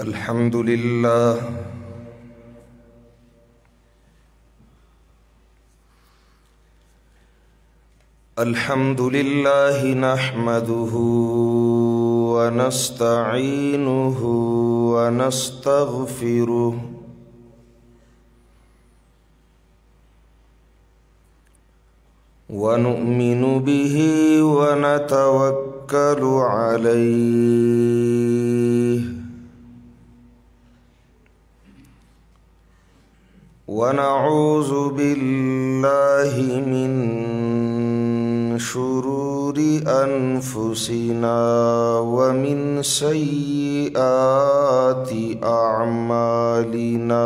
अल्हम्दुलिल्लाह अल्हम्दुलिल्लाहि नहमदुहु व नस्तईनुहु व नस्तगफिरुह व नु'मिनु बिही व नतवक्कलु अलैहि व नऊज़ु बिल्लाहि मिन शुरूरि अनफुसिना व मिन सय्यिआति अअमालिना।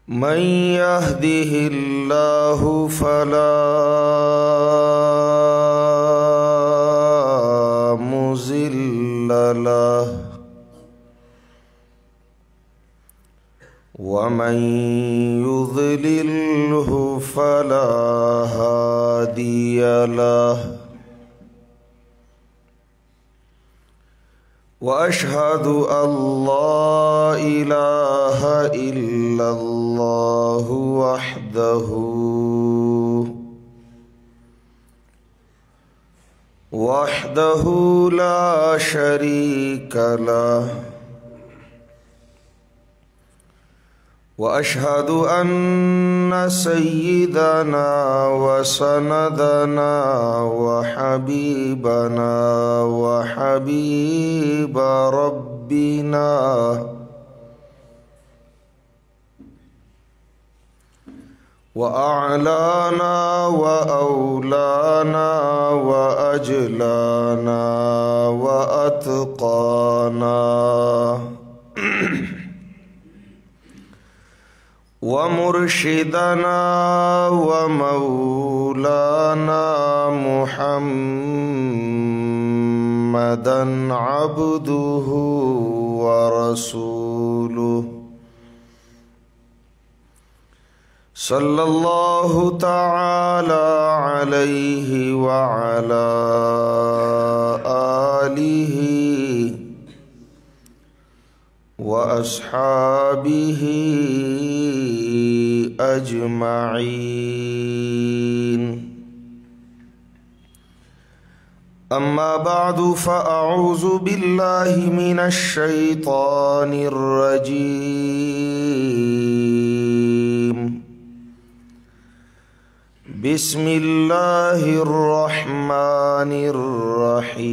मन यहदिहिल्लाहु फला मुज़िल्ल लहु व मन युज़लिल्हु फला हादिय लहु। व अशहदु अल्ला इलाहा इल्लल्लाहु वहदहु ला शरीक लहु व अशहदु अन्न सय्यिदना व सनदना व हबीबना व हबीब रब्बिना व अअलाना व औलाना व अजलाना व अतक़ाना व मुर्शिदना व मौलाना मुहम्मदन अब्दुहु व रसूलुहु सल्लल्लाहु तआला अलैहि व अला आलिहि व अस्हाबिहि अजमईन। अम्मा बादु फ़अऊज़ु बिल्लाहि मिनश शैतानिर रजीम। बिस्मिल्लाहिर रहमानिर रहीम।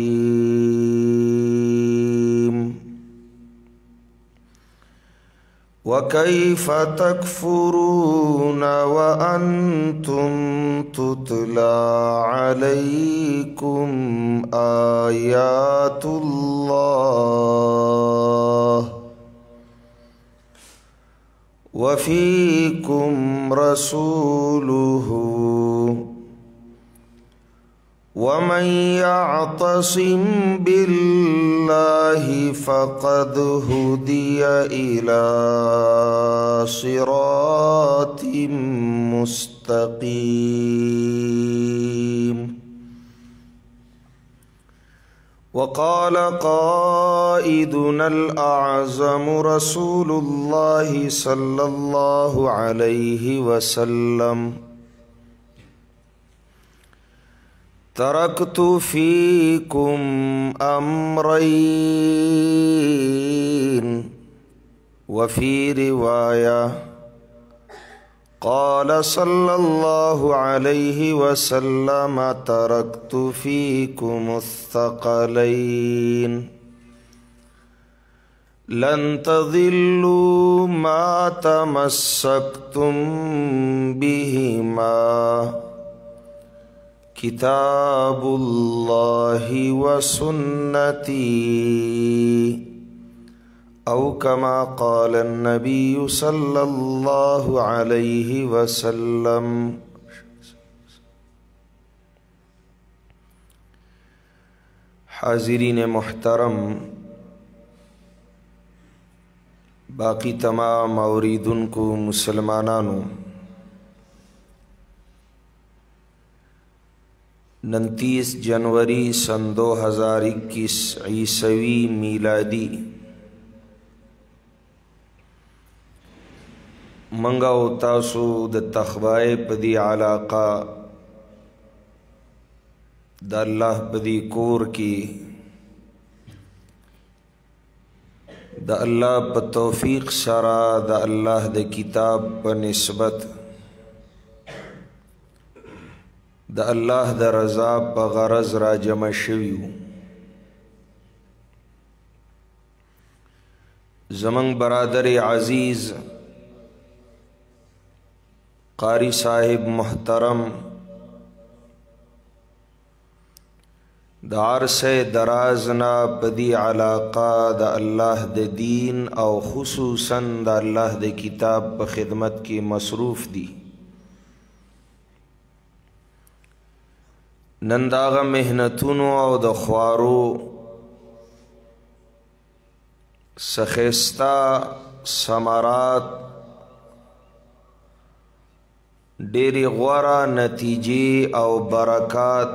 व कैफ़ तकफ़ुरून व अंतुम तुतला अलैकुम आयातुल्लाह व फ़ीकुम रसूलुहु व मन यअतसिम बिल्लाहि फ़क़द हुदिय इला सिरातिम मुस्तक़ीम। वक़ाल क़ाइदुनल अअज़म रसूलुल्लाहि सल्लल्लाहु अलैहि वसल्लम तरक्तु फ़ीकुम अम्रैन व फ़ी रिवाया क़ाल सल्लल्लाहु अलैहि वसल्लम तरक्तु फ़ीकुमुस्सक़लैन लन तज़िल्लू मा तमस्सक्तुम बिहिमा किताबुल्लाहि व सुन्नती औ कमा क़ाल अन्नबिय्यु सल्लल्लाहु अलैहि वसल्लम। हाज़िरीन मुहतरम, बाकी तमाम औरीदुन को मुसलमानानों 29 जनवरी सन 2021 ईसवी मीलादी। मंगा तासु द तखबाए पदी आलाका द अल्लाह पदी कोर की द अल्लाह प तौफीक सरा द अल्लाह द किताब प निस्बत द अल्लाह द रज़ा प गरज रा जमा शवियु। ज़मंग बरादर अज़ीज़ कारी साहिब मोहतरम दार से दराजना पदी अलाका द अल्लाह द दीन और खुसूसन द अल्लाह द किताब प खिदमत की मसरूफ़ दी। नंदागा मेहनतुनो और द ख्वारो सखेस्ता समारात डेरी गौरा नतीजे और बरक़ात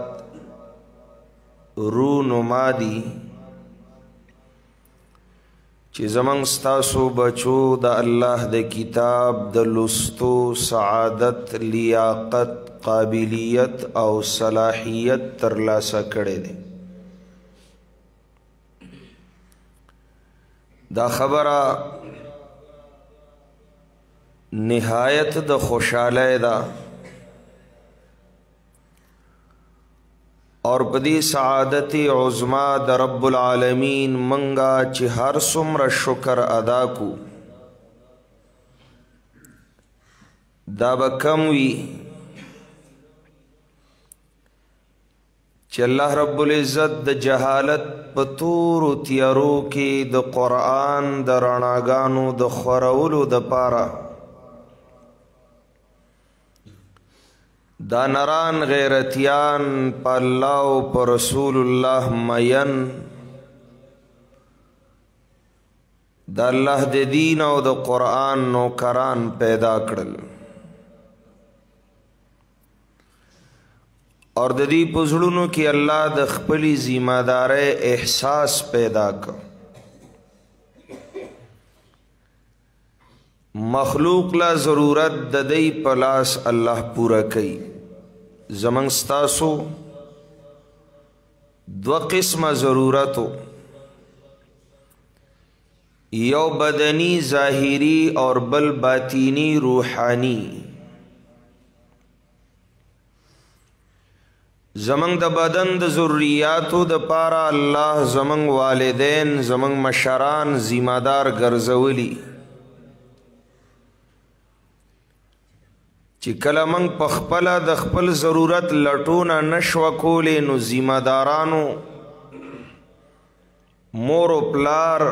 रू नुमादी ची ज़मंग स्तासो बचो द अल्लाह द किताब द लुस्तो सआदत लियाकत काबिलियत और सलाहियत तरलासा करे दे। दा खबरा निहायत द खुशाले दा और पदी सआदती उज़्मा द रब्बुल आलमीन मंगा ची हर सुम्र शुक्र अदा को दा बकमवी ची अल्लाह रब्बुल इज़्ज़त द जहालत पतूर तियरो के द क़ुरआन द रणागानो द ख़ुरउलो द पारा दानरान गैरतियान पल्लाओ पर रसूलुल्लाह मयन द अल्लाह दे दीन और द क़ुरआन नौकरान पैदा करल और ददी पुजड़ुनो की अल्लाह द खपली ज़िम्मेदारे एहसास पैदा कर। मखलूक ला ज़रूरत ददई पलास अल्लाह पूरा कई। ज़मंग स्तासो दो किस्म ज़रूरत हो, यो बदनी ज़ाहिरी और बल बातीनी रूहानी। ज़मंग द बदन द ज़ुर्रियातो द पारा अल्लाह ज़मंग वालिदैन ज़मंग मशरान ज़िम्मेदार गर्जवली ची कला मंग पखपला द खपल ज़रूरत लटोना नशव कोले नु ज़िम्मेदारानो मोरो प्लार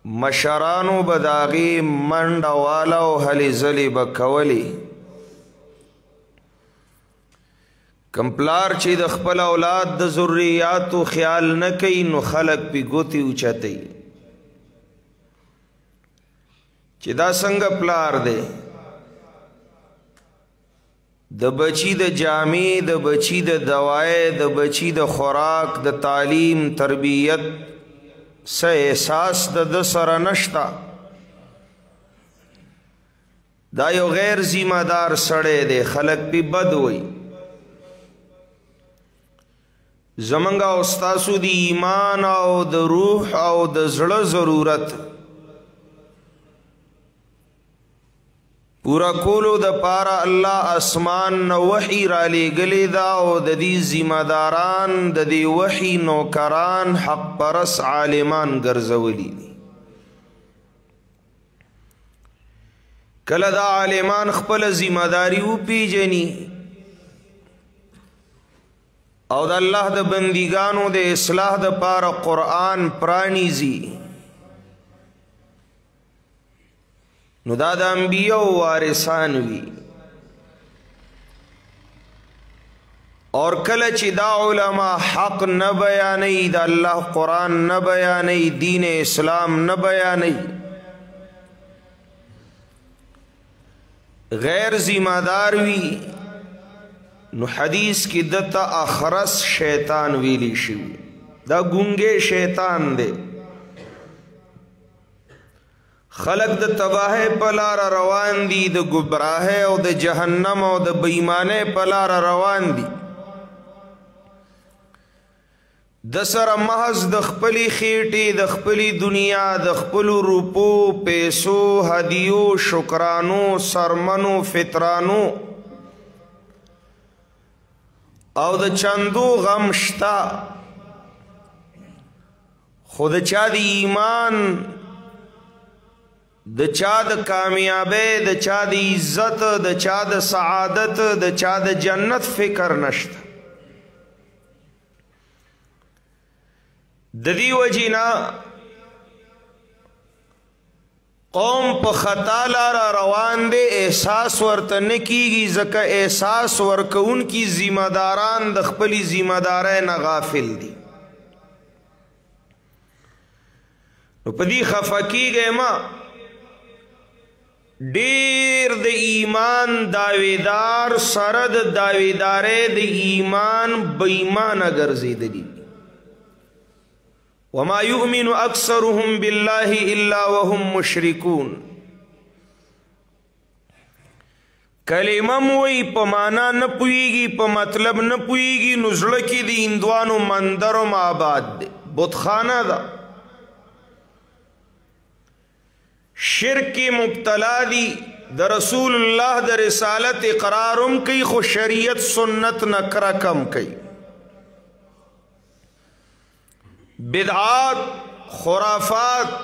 मशरानो बदागी मंडा वाला हली जली बकवली कंप्लार ची द खपल औलाद द ज़ुर्रियातो ख्याल न कई नु खलक पी गोती उचते ची दा संग प्लार दे द बची द जामी द बची द दवाए द बची द खुराक द तालीम तरबियत से एहसास द सर नश्ता दायो गैर ज़िम्मेदार सड़े दे खलक पी बद हुई। ज़मंगा उस्तासु दी ईमान और द रूह और द ज़ड़ ज़रूरत पूरा कोलो द पारा अल्लाह आसमान न वही राले गले दा और ददी ज़िम्मेदारान ददी वही नौकरान हक परस आलिमान गर्जवली दी। कल दा आलिमान खपल ज़िम्मेदारी उपी जनी और अल्लाह द बंदीगानो दे इस्लाह द पारा क़ुरआन प्राणीजी नुदाद अंबिया वारिसान वी और कल चिदा उलमा हक न बयानई द अल्लाह कुरान न बयानई दीन इस्लाम न बयानई गैर जिम्मेदार वी نو حدیث کی دتا اخرس شیطان ویلی شوی دا گونگے شیطان دے خلق د تباہ پلار روان دی د گبراہ او د جہنم او د بیمانے پلار روان دی د سر محض د خپلی خیٹی د خپلی دنیا د خپلو روپو پیسو هدیو شکرانو سرمنو فطرانو او د چندو غم شتا خود چا دی ایمان د چا د کامیابی د چا د عزت د چا د سعادت د چا د جنت فکر نشتا د دې وجینا قوم په خطا لار روان دي احساس ورته نه کیږي ځکه احساس ورکون کی ذمہ داران د خپلی ذمہ دارۍ نه غافل دي نو په دې خفه کیږي ما ډیر د ایمان داویدار سره د داویدارۍ د ایمان بېایمانه ګرځېدلي وما يؤمن اکثرهم بالله الا وهم مشركون کلمه موي په معنا نه پويږي په مطلب نه پويږي نزړه کې د هندوانو مندر او آباد دي بتخانه ده شرک مبتلا دی د رسول الله د رسالت اقرارم کوي خو شریعت سنت نکره کم کوي بدعات خرافات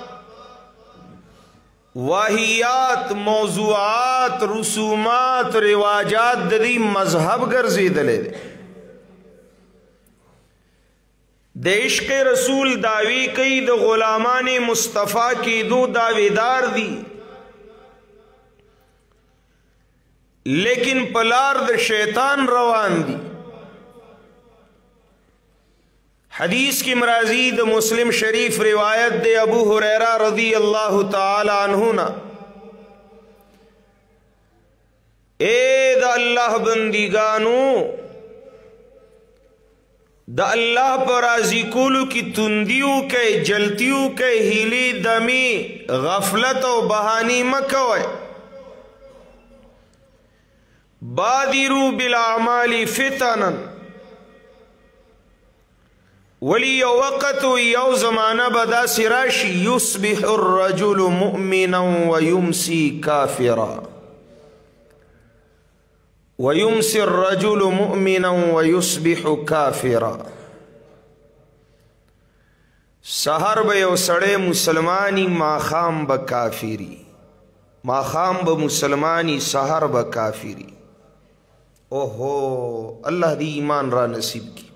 واهیات موضوعات رسومات رواجات د دې مذهب ګرځېدلې دي د عشق رسول داوی کوي د غلامان مصطفی کی دو داویدار دی لیکن پلار د شیطان روان دی حدیث کی مرازی د مسلم شریف روایت دے ابو ہریرہ رضی اللہ تعالی عنہ نا اے دا اللہ بندگانو دا اللہ پر راضی کولو کی تندیو کے جلتیو کے ہیلی دمی غفلت و بہانی مکوئے بادروا بالاعمال فتنا ولی یو وقت یو زمانہ بدا سراشی یصبح الرجل مؤمنا ویمسی کافرا ويمسي الرجل مؤمنا ويصبح كافرا سحر به یو سړی مسلمانی ماخام به کافری ماخام به مسلمانی سحر به کافری اوہو اللہ دی ایمان را نصیب کی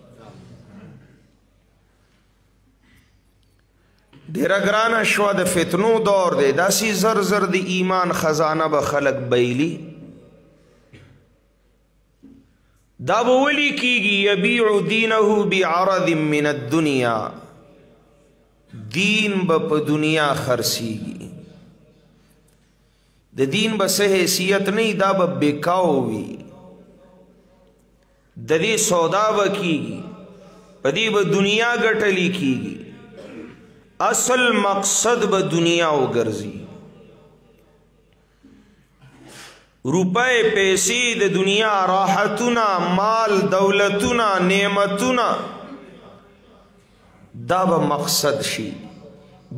ډیره ګرانه شوه د فتنو دور دی داسې زر زر د ایمان خزانه به خلق بیلی دا بولی کیگی یبیع دینه بعرض من الدنیا دین با پا دنیا خرسیگی دا دین با سه حیثیت نہیں دا با بکاوی دا دی سودا با کیگی پا دی با دنیا گٹلی کیگی اصل مقصد با دنیا و گرزی روپے پیسی د دنیا راحتنا مال دولتنا نعمتنا دا با مقصد شی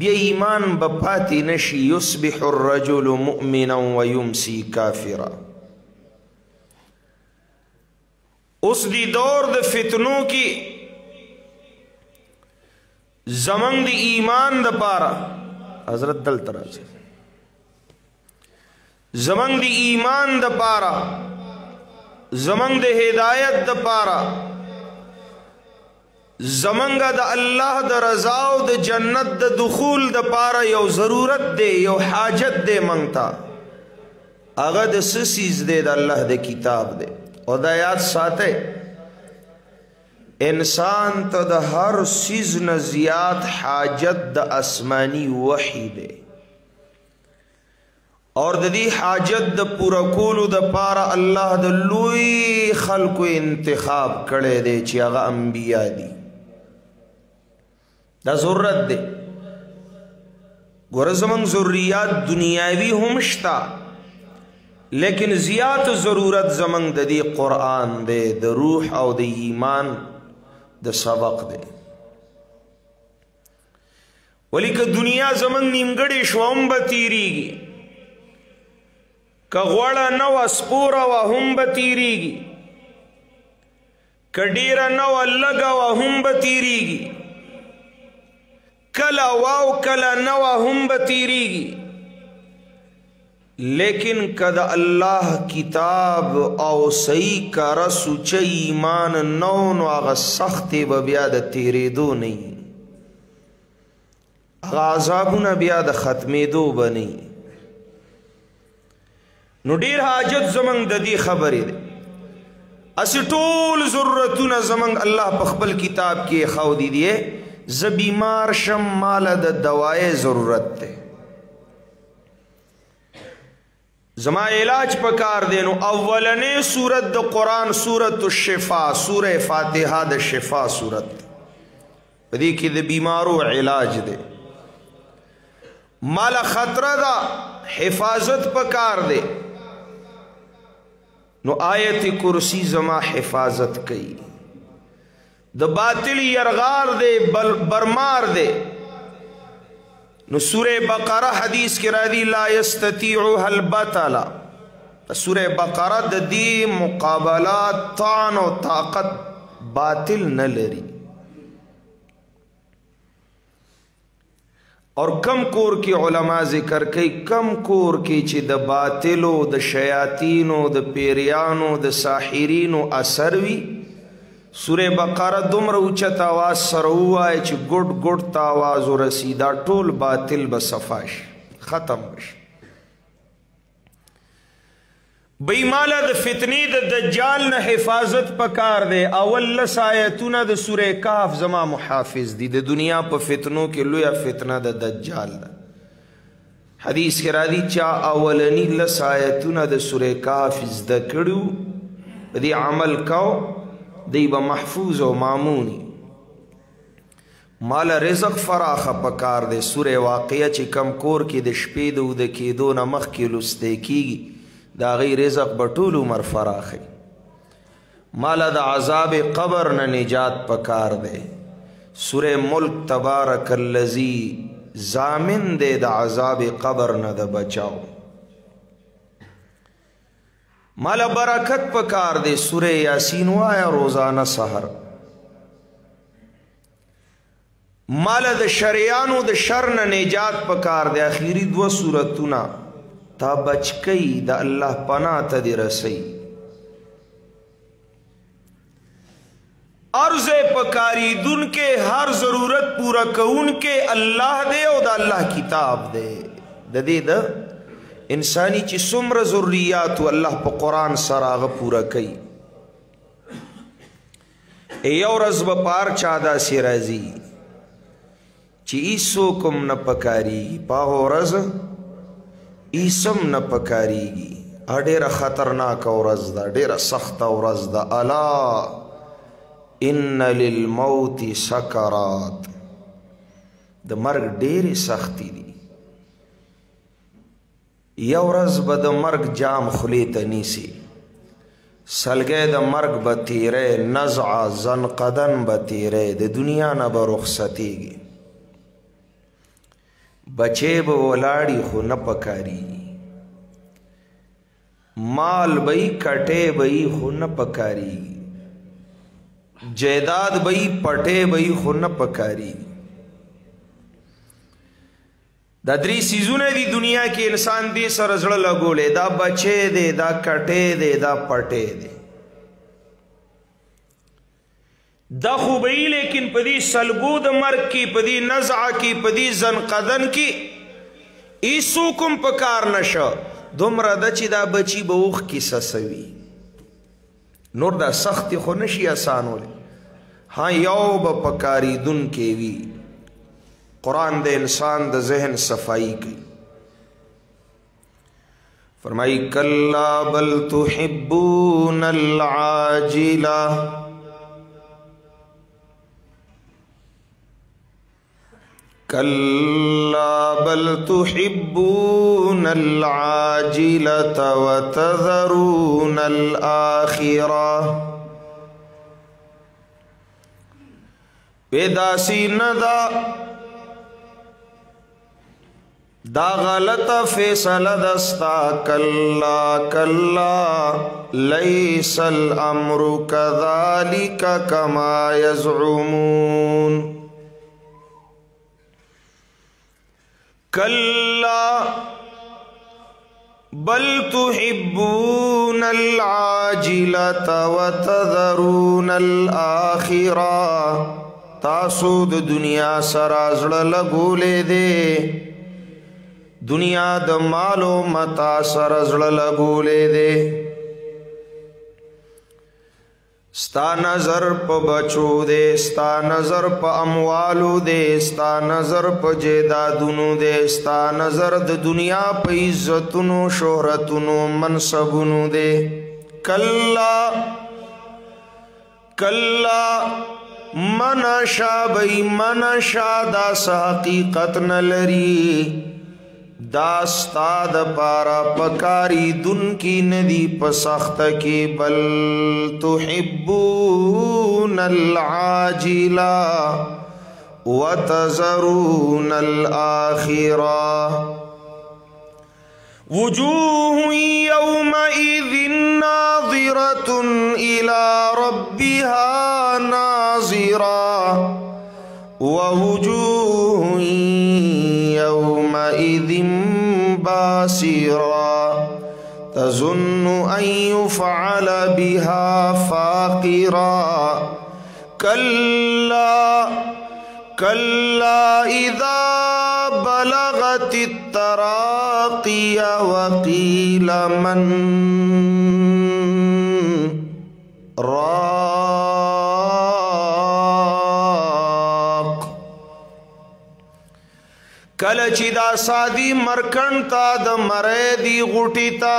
بیا ایمان بپاتی نشی یصبح الرجل مؤمنا ویمسی کافرا اس دی دور د فتنوں کی زمن دی ایمان د پارا حضرت دل تراز زمن دی ایمان د پارا زمن د ہدایت د پارا زمنگ د اللہ د رضا و د جنت د دخول د پارا یو ضرورت دے یو حاجت دے منگتا اغا د سسیز دے د اللہ د کتاب دے او دا یاد ساتے انسان تا د ہر سیز نزیات حاجت د اسمانی وحی دے اور د دې حاجت د پورا کولو د پاره الله د لوی خلکو انتخاب کړی دی چې هغه انبیا دي. دا ضرورت دی. ګوره زمونږ ضروریات دنیاوي هم شته، لیکن زیات ضرورت زمونږ د دې قرآن دی، د روح او د ایمان د سبق دی. ولی که دنیا زمونږ نیمګړې شوه هم به تیریږي، که غوړه نه وه سپوره وه هم به تیریږي، که ډیره نه وه لږه وه هم به تیریږي، کله واو کله نه وه هم به تیریږي. لیکن که د الله کتاب او صحیح کاره سوچه ایمان نو نو هغه سختې به بیا د تیریدو نه وي، هغه عذابونه بیا د ختمېدو به نه وي. نو ډیر حاجت زمونږ د دې خبرې دی. اسی ټول ضرورتونه زمونږ الله په خپل کتاب کې ایښودي دي. زه بیمار شم ماله د دوای ضرورت دی، زما علاج پکار دی. نو اولنې سورت د قرآن سورت الشفا، سوره فاتحه د شفا سورت، په دې کې د بیمارو علاج دی. مالا خطره ده، حفاظت پکار دی. نو آیت کرسی زما حفاظت کئی. د باطل یرغار دے برمار دے. نو سورہ بقرہ حدیث کی رادی لا یستطیعها البطل، سورہ بقرہ د دی مقابلات طعن و طاقت باطل نہ لری. اور کم کور کی علماء ذکر کئی، کم کور کی چی د باطلو د شیاطینو د پیریانو د ساحرینو اثر وی، سورہ بقرہ دومره اوچت آواز سره ووایه چې ګډ ګډ ته آواز ورسي، دا ټول باطل به صفا شي، ختم بشي. بی مالا د فتنی د دجال نه حفاظت پکار دی. اول لس آیتونه د سورہ کهف زما محافظ دی. د دنیا په فتنو کې لویه فتنه د دجال ده. حدیث کې راځي چا اولنی لس آیتونه د سورہ کهف زده کړو، په دې عمل کو، دی به محفوظ او مامونی. مال رزق فراخه پکار دی. سوره واقعه چې کم کور کې د شپې د اوده کېدو نه مخکې لوستی کېږي، د هغې رزق به ټول عمر فراخی. مال د عذاب قبر نه نجات پکار دی. سوره ملک تبارک الذی ضامن دی د عذاب قبر نه د بچاو. مالا برکت پکار دے. سورہ یاسین وایا روزانہ سحر. مالا د شریانو د شر نه نجات پکار دے. اخیری دو سورتونه تا بچکی د الله پناه ته دی رسی. عرض پکاری دن کے ہر ضرورت پورا کون کے اللہ دے او دا اللہ کتاب دے. د دې د انسانی چې څومره ضروریات الله په قرآن سره هغه پوره کوي. یو ورځ به په هر چا داسې راځي چې هیڅوک هم نه پکارېږي، په هغه ورځ هیڅ هم نه پکارېږي. ډېره خطرناکه ورځ ده، ډېره سخته ورځ ده. الا ان للموت سکرات، د مرګ ډېرې سختي دي. یو ورځ به د مرګ جام خولې ته نیسي، سلګی د مرګ به تیری، نزع زنقدن به تیری، د دنیا نه به رخصتېږي. بچې به ولاړي خو نه پکارېږي، مال به یې کټې به یې خو نه پکارېږي، جیداد به یې پټې به یې خو نه پکارېږي. دا درې سیزونه دي دنیا کې انسان دې سره زړه لګولی، دا بچې دی، دا کټې دی، دا پټې دی. دا خو به یې لیکن په دې سلګو د مرګ کې، په دې نزعه کې، په دې زنقدن کې هېڅوک هم په کار نشه. دومره ده چې دا بچي به اوښ کې سسوي. نور دا سختې خو نشي اسانولی. ها یو به په کارېدونکې وي. قرآن د انسان د ذهن صفائی کی. फरमाई कल्ला बल तुहिब्बूनल आजिला, कल्ला बल तुहिब्बूनल आजिलता व तज़रूनल आखिरा। बेदासी नदा दा गलत फैसला दस्ता, कल्ला कल्ला लैसल अम्रु कज़ालिका कमा यज़उमून। कल्ला बल तुहिब्बूनल आजिलता व तज़रूनल आखिरा। तासु द दुनिया सरा ज़्ल लगोले दे, दुनिया द मालो मता सर ज़्ल लगोले दे। स्ता नज़र प बचो दे, स्ता नज़र प अमवालू दे, स्ता नज़र प जेदादुनु दे, स्ता नज़र द दुनिया प इज्जतुनु शोहरतुनु मनसबुनु दे। कल्ला कल्ला मनशा बई मनशा दास हकीकत न लरी, दास्ता द पारा पकारी दुन की नदी पसख्त के। बल तुहिब्बूनल आजिला व तज़रूनल आखिरा। वुजूह यौमइज़िन नाज़िरतुन इला रब्बिहा नाज़िरा, व वुजूह यौमइज़िन बासिरा, तज़ुन्नु अन युफ़अल बिहा फ़ाक़िरा। कल्ला कल्ला इज़ा बलगतित तराक़िय व क़ील मन राक़। कल चिदा सादी मरकंता द मरेदी गुटिता,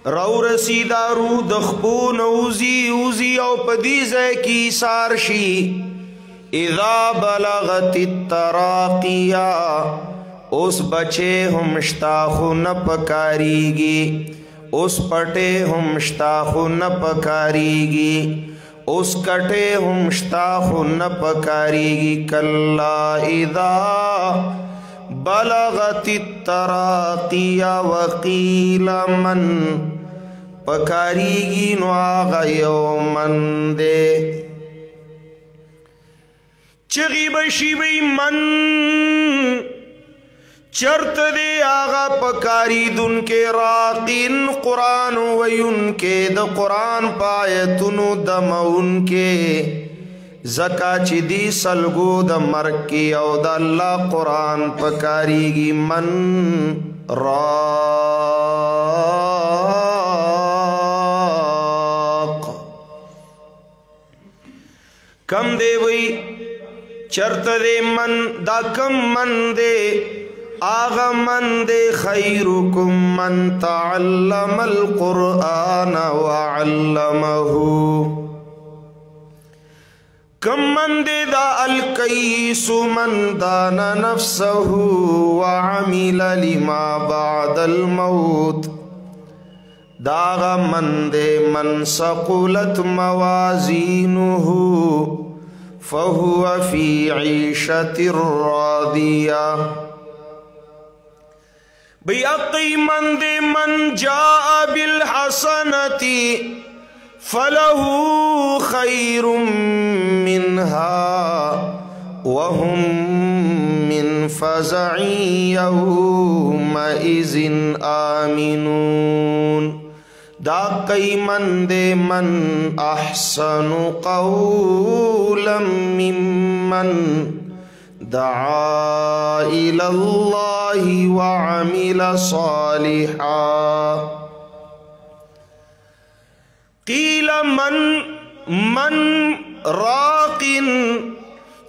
रौरसीदा रू दखबो नौजी उजी औ पदीज़े की सारशी। इज़ा बलगतित तराक़िया, उस बचे हमश्ताखु न पकारीगी, उस पटे हमश्ताखु न पकारीगी, उस कटे हमश्ताखु न पकारीगी। कल्ला इज़ा बलगतित तराक़िया व क़ील मन, पकारीगी नो आगा यौमन दे। चगी बशी बई मन चरत दे आगा पकारी दुन के। राक़िन कुरान वयुन के, द कुरान पायतुनु दम उनके। ज़का चिदी सलगो द मरकी औ द अल्लाह कुरान पकारीगी। मन राक़ कम दे वही चरत दे मन दा कम मन दे आगा मन दे। खैरुकुम मन तअल्लमल कुरआन व अल्लमहु। कम मन दे दा अल कय्यिसु मन दाना नफ्सहु व अमिल लिमा बअदल मौत। दागा मन दे मन सकुलत मवाज़ीनुहु फहुव फी ईशतिर रादिया। बियक़ी मन दे मन जाअ बिल हसनती फलहु खैरुम मिन्हा वहुम मिन फ़ज़अइन यौमइज़िन आमिनून। दाक़ी मन दे मन अहसनु क़ौलन मिम्मन दआ इलल्लाहि व अमिल सालिहा। क़ील मन मन राक़िन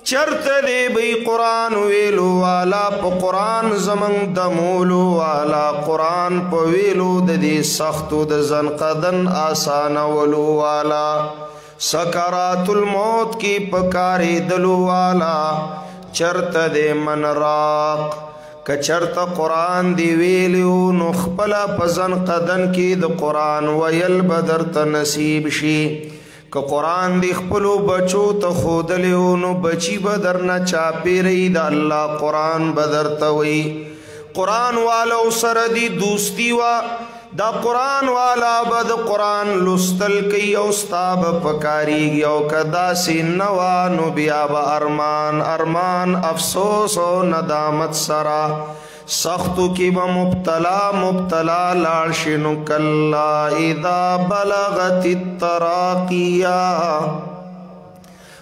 چرته دی بی قرآن ویلو والا پا قرآن زمن دمولو والا قرآن پا ویلو دی سختو د زنقدن آسان ولو والا سکرات الموت کی پکاری دلو والا چرته دی من راق کچرته قرآن دی ویلو نخپلا پا زنقدن کی د قرآن ویل بدر تا نصیب شی که قرآن دی خپلو بچو تا خودلیو نو بچی بدر نا چاپی رئی دا اللہ قرآن بدر تاوی قرآن والا سر دی دوستی وا دا قرآن والا بد قرآن لستل کی اوستاب پکاری گیو کدا سی نوانو بیا با ارمان افسوس و ندامت سرا سختو کی با مبتلا لارشنو کلا اذا بلغت التراقیا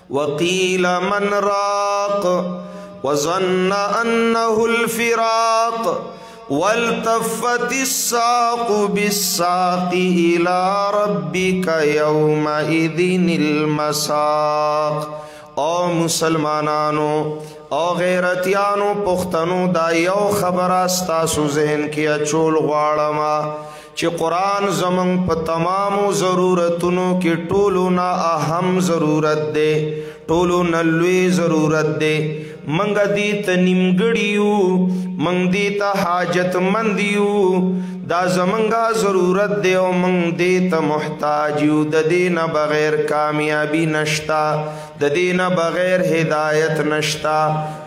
وقیل من راق وظن انه الفراق والتفت الساق بالساق الى ربك يومئذ المساق او مسلمانانو او غیرتیانو پختنو دا یو خبر استاسو ذہن کی اچول غواړما چې قرآن زمن په تمامو ضرورتونو کې ټولو نا اهم ضرورت دی ټولو نلوی ضرورت دی منگ دیتا نمگڑیو منگ دیتا حاجت مندیو دا زمنگا ضرورت دے و منگ دیتا محتاجیو دا دینا بغیر کامیابی نشتا دا دینا بغیر ہدایت نشتا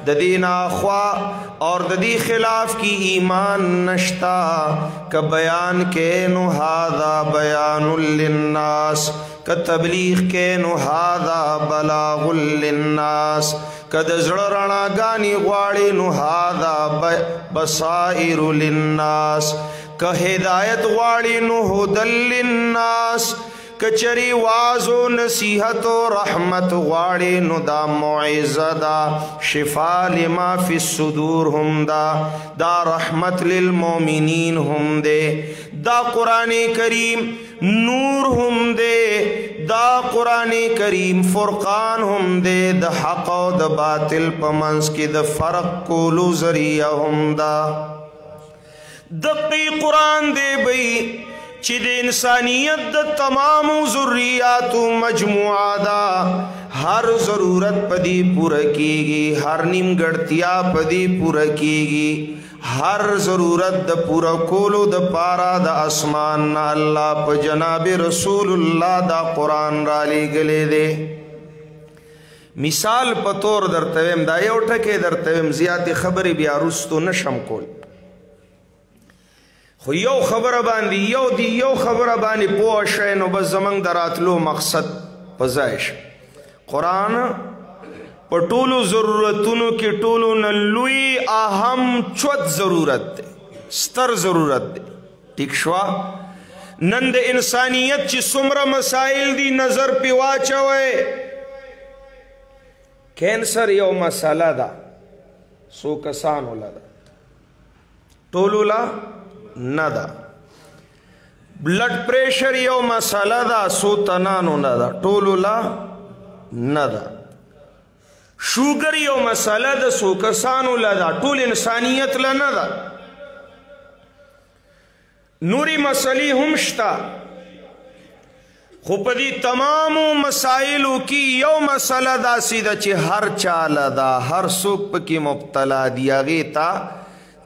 دا دینا خواہ اور دا دی خلاف کی ایمان نشتا کہ بیان کے نو ہادا بیان للناس کہ تبلیغ کے نو ہادا بلاغ للناس کہ دزڑ رنا گانی غواڑی نو ہادا بصائر للناس کہ ہدایت غواڑی نو ہدل للناس کچری وازو نصیحت و رحمت غواڑی نو دا معزہ دا شفا لما فی الصدور ہم دا رحمت للمومنین ہم دے دا قرآن کریم نور ہم دے دا قرآن کریم فرقان ہم دے دا حق و دا باطل پمنس کی دا فرق کولو ذریعہ ہم دا دقی قرآن دے بئی چی دے انسانیت دا تمام ضروریات مجموعہ دا ہر ضرورت پدی پورا کی گی ہر نمگڑتیا پدی پورا کی گی ہر ضرورت دا پورا کولو دا پارا دا اسمان نا اللہ پا جناب رسول اللہ دا قرآن را لی گلے دے مثال پتور در تویم دا یو ٹکے در تویم زیادی خبری بیا رستو نشم کول خو یو خبر باندی یو خبر باندی پوشای نو بس زمان دراتلو مقصد پزایش قرآن پر ټولو ضرورتونو کې ټولو نلوی اهم چوت ضرورت دے ستر ضرورت دے ٹھیک شوا نن د انسانیت چې څومره مسائل دی نظر پی واچوئے کینسر یو مسئلہ دا سو کسانو لدا ټولو لا ندا بلڈ پریشر یو مسئلہ دا سو تنانو ندا ټولو لا ندا شوگر یو مسئلہ دا سو کسانو لدا ټول انسانیت لندا نوری مسئلی هم شتا خو پدی تمامو مسائلو کی یو مسئلہ دا سیدہ چی ہر چالا دا ہر سوک پکی مبتلا دیا گیتا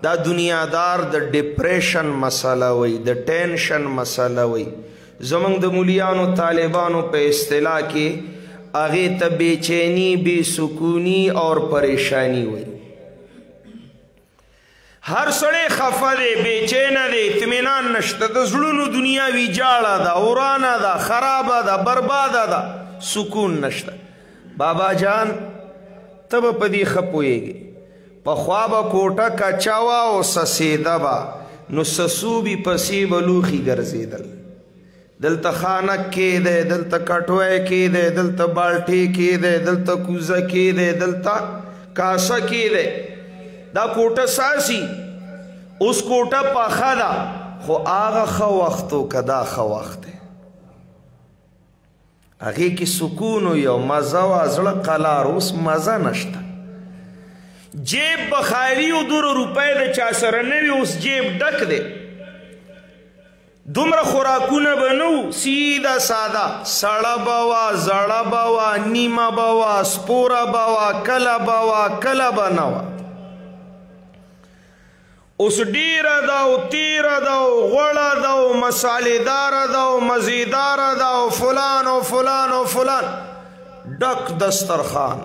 دا دنیا دار دا ڈپریشن مسئلہ وی دا ٹینشن مسئلہ وی زمان دا مولیانو طالبانو پہ اصطلاح کی آگے تا بے چینی بے سکونی اور پریشانی ہوئی ہر سڑے خفا دے بے چین دے اطمینان نشتا دا زلونو دنیا وی جاڑا دا اورانا دا خرابا دا بربادا دا سکون نشتا بابا جان تب پدی خپوئے گی پا خوابا کوٹا کچاوا او سسیدہ با نو سسو بی پسی بلوخی گرزی دل دلتا خانک کی دے دلتا کٹوئے کی دے دلتا بالٹی کی دے دلتا کوزا کی دے دلتا کاسا کی دے دا کوٹا ساسی اس کوٹا پا خدا خو آغا خو وقتو کدا خو وقت ہے هغه کې سکون یو مزه وا زړه قلار اوس مزه نشته جیب بخاری او 2 روپۍ د چا سره نه وي اوس جیب ډک دی دومره خوراکونه به نو سیده ساده سړه به وه زړه به وه نیمه به وه سپوره به وه کله به وه کله به نه وه اوس ډیره ده او تیره ده او غوړه ده او مسالېداره ده او مزیداره ده او فلان او فلان او فلان ډک دسترخوان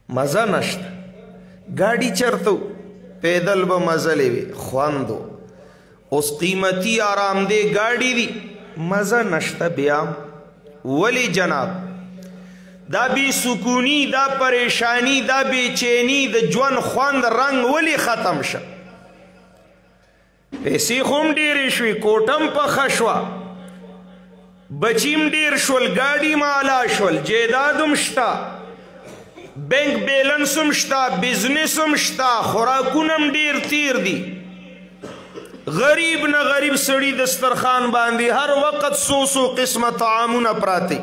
مزه نشته ګاډي چرته پیدل به مزلې وي خوندو اوس قیمتي آرامدې ګاډي دي مزه نشته بیا ولی جناب دا بی سکونی دا پریشانی دا بی چینی د ژوند خوند رنگ ولی ختم شه پیسې خوم ډېرې شوې کوټم پخه شوه بچیم ډېر شول ګاډي مالا شول جیدادم شته بینک بیلنس هم شته بزنس هم شته خوراکونه هم ډېر تیر دي غریب نه غریب سړي دسترخوان باندې هر وخت سو قسمه طعامونه پراته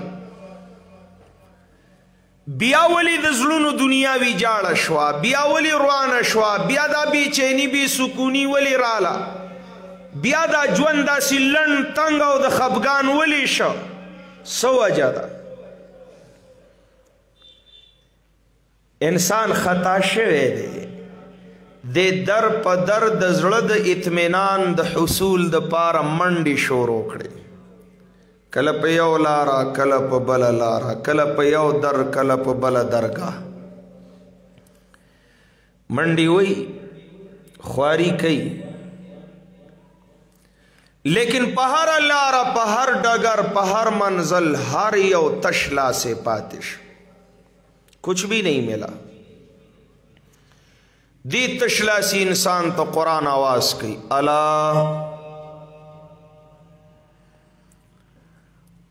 بیا ولی د زړونو دنیا وی جاړه شوه بیا ولی روانه شوه بیا دا بی چینی بی سکونی ولی راله بیا دا ژوند داسې لنډ تنګ او د خفګان ولی شه څه وجه ده انسان خطا شوی دی د در په در د زړه د اطمینان د حصول د پاره منډې شروع کړي کله په یو لاره کله په بله لاره کله په یو در کله په بله درګاه منډې وی خواري کوي لیکن په هر لاره په هر ډګر په هر منزل هر یو تش لاسے پاتش کچھ بھی نہیں ملا دی تشلاسی انسان تو قرآن آواز کی اللہ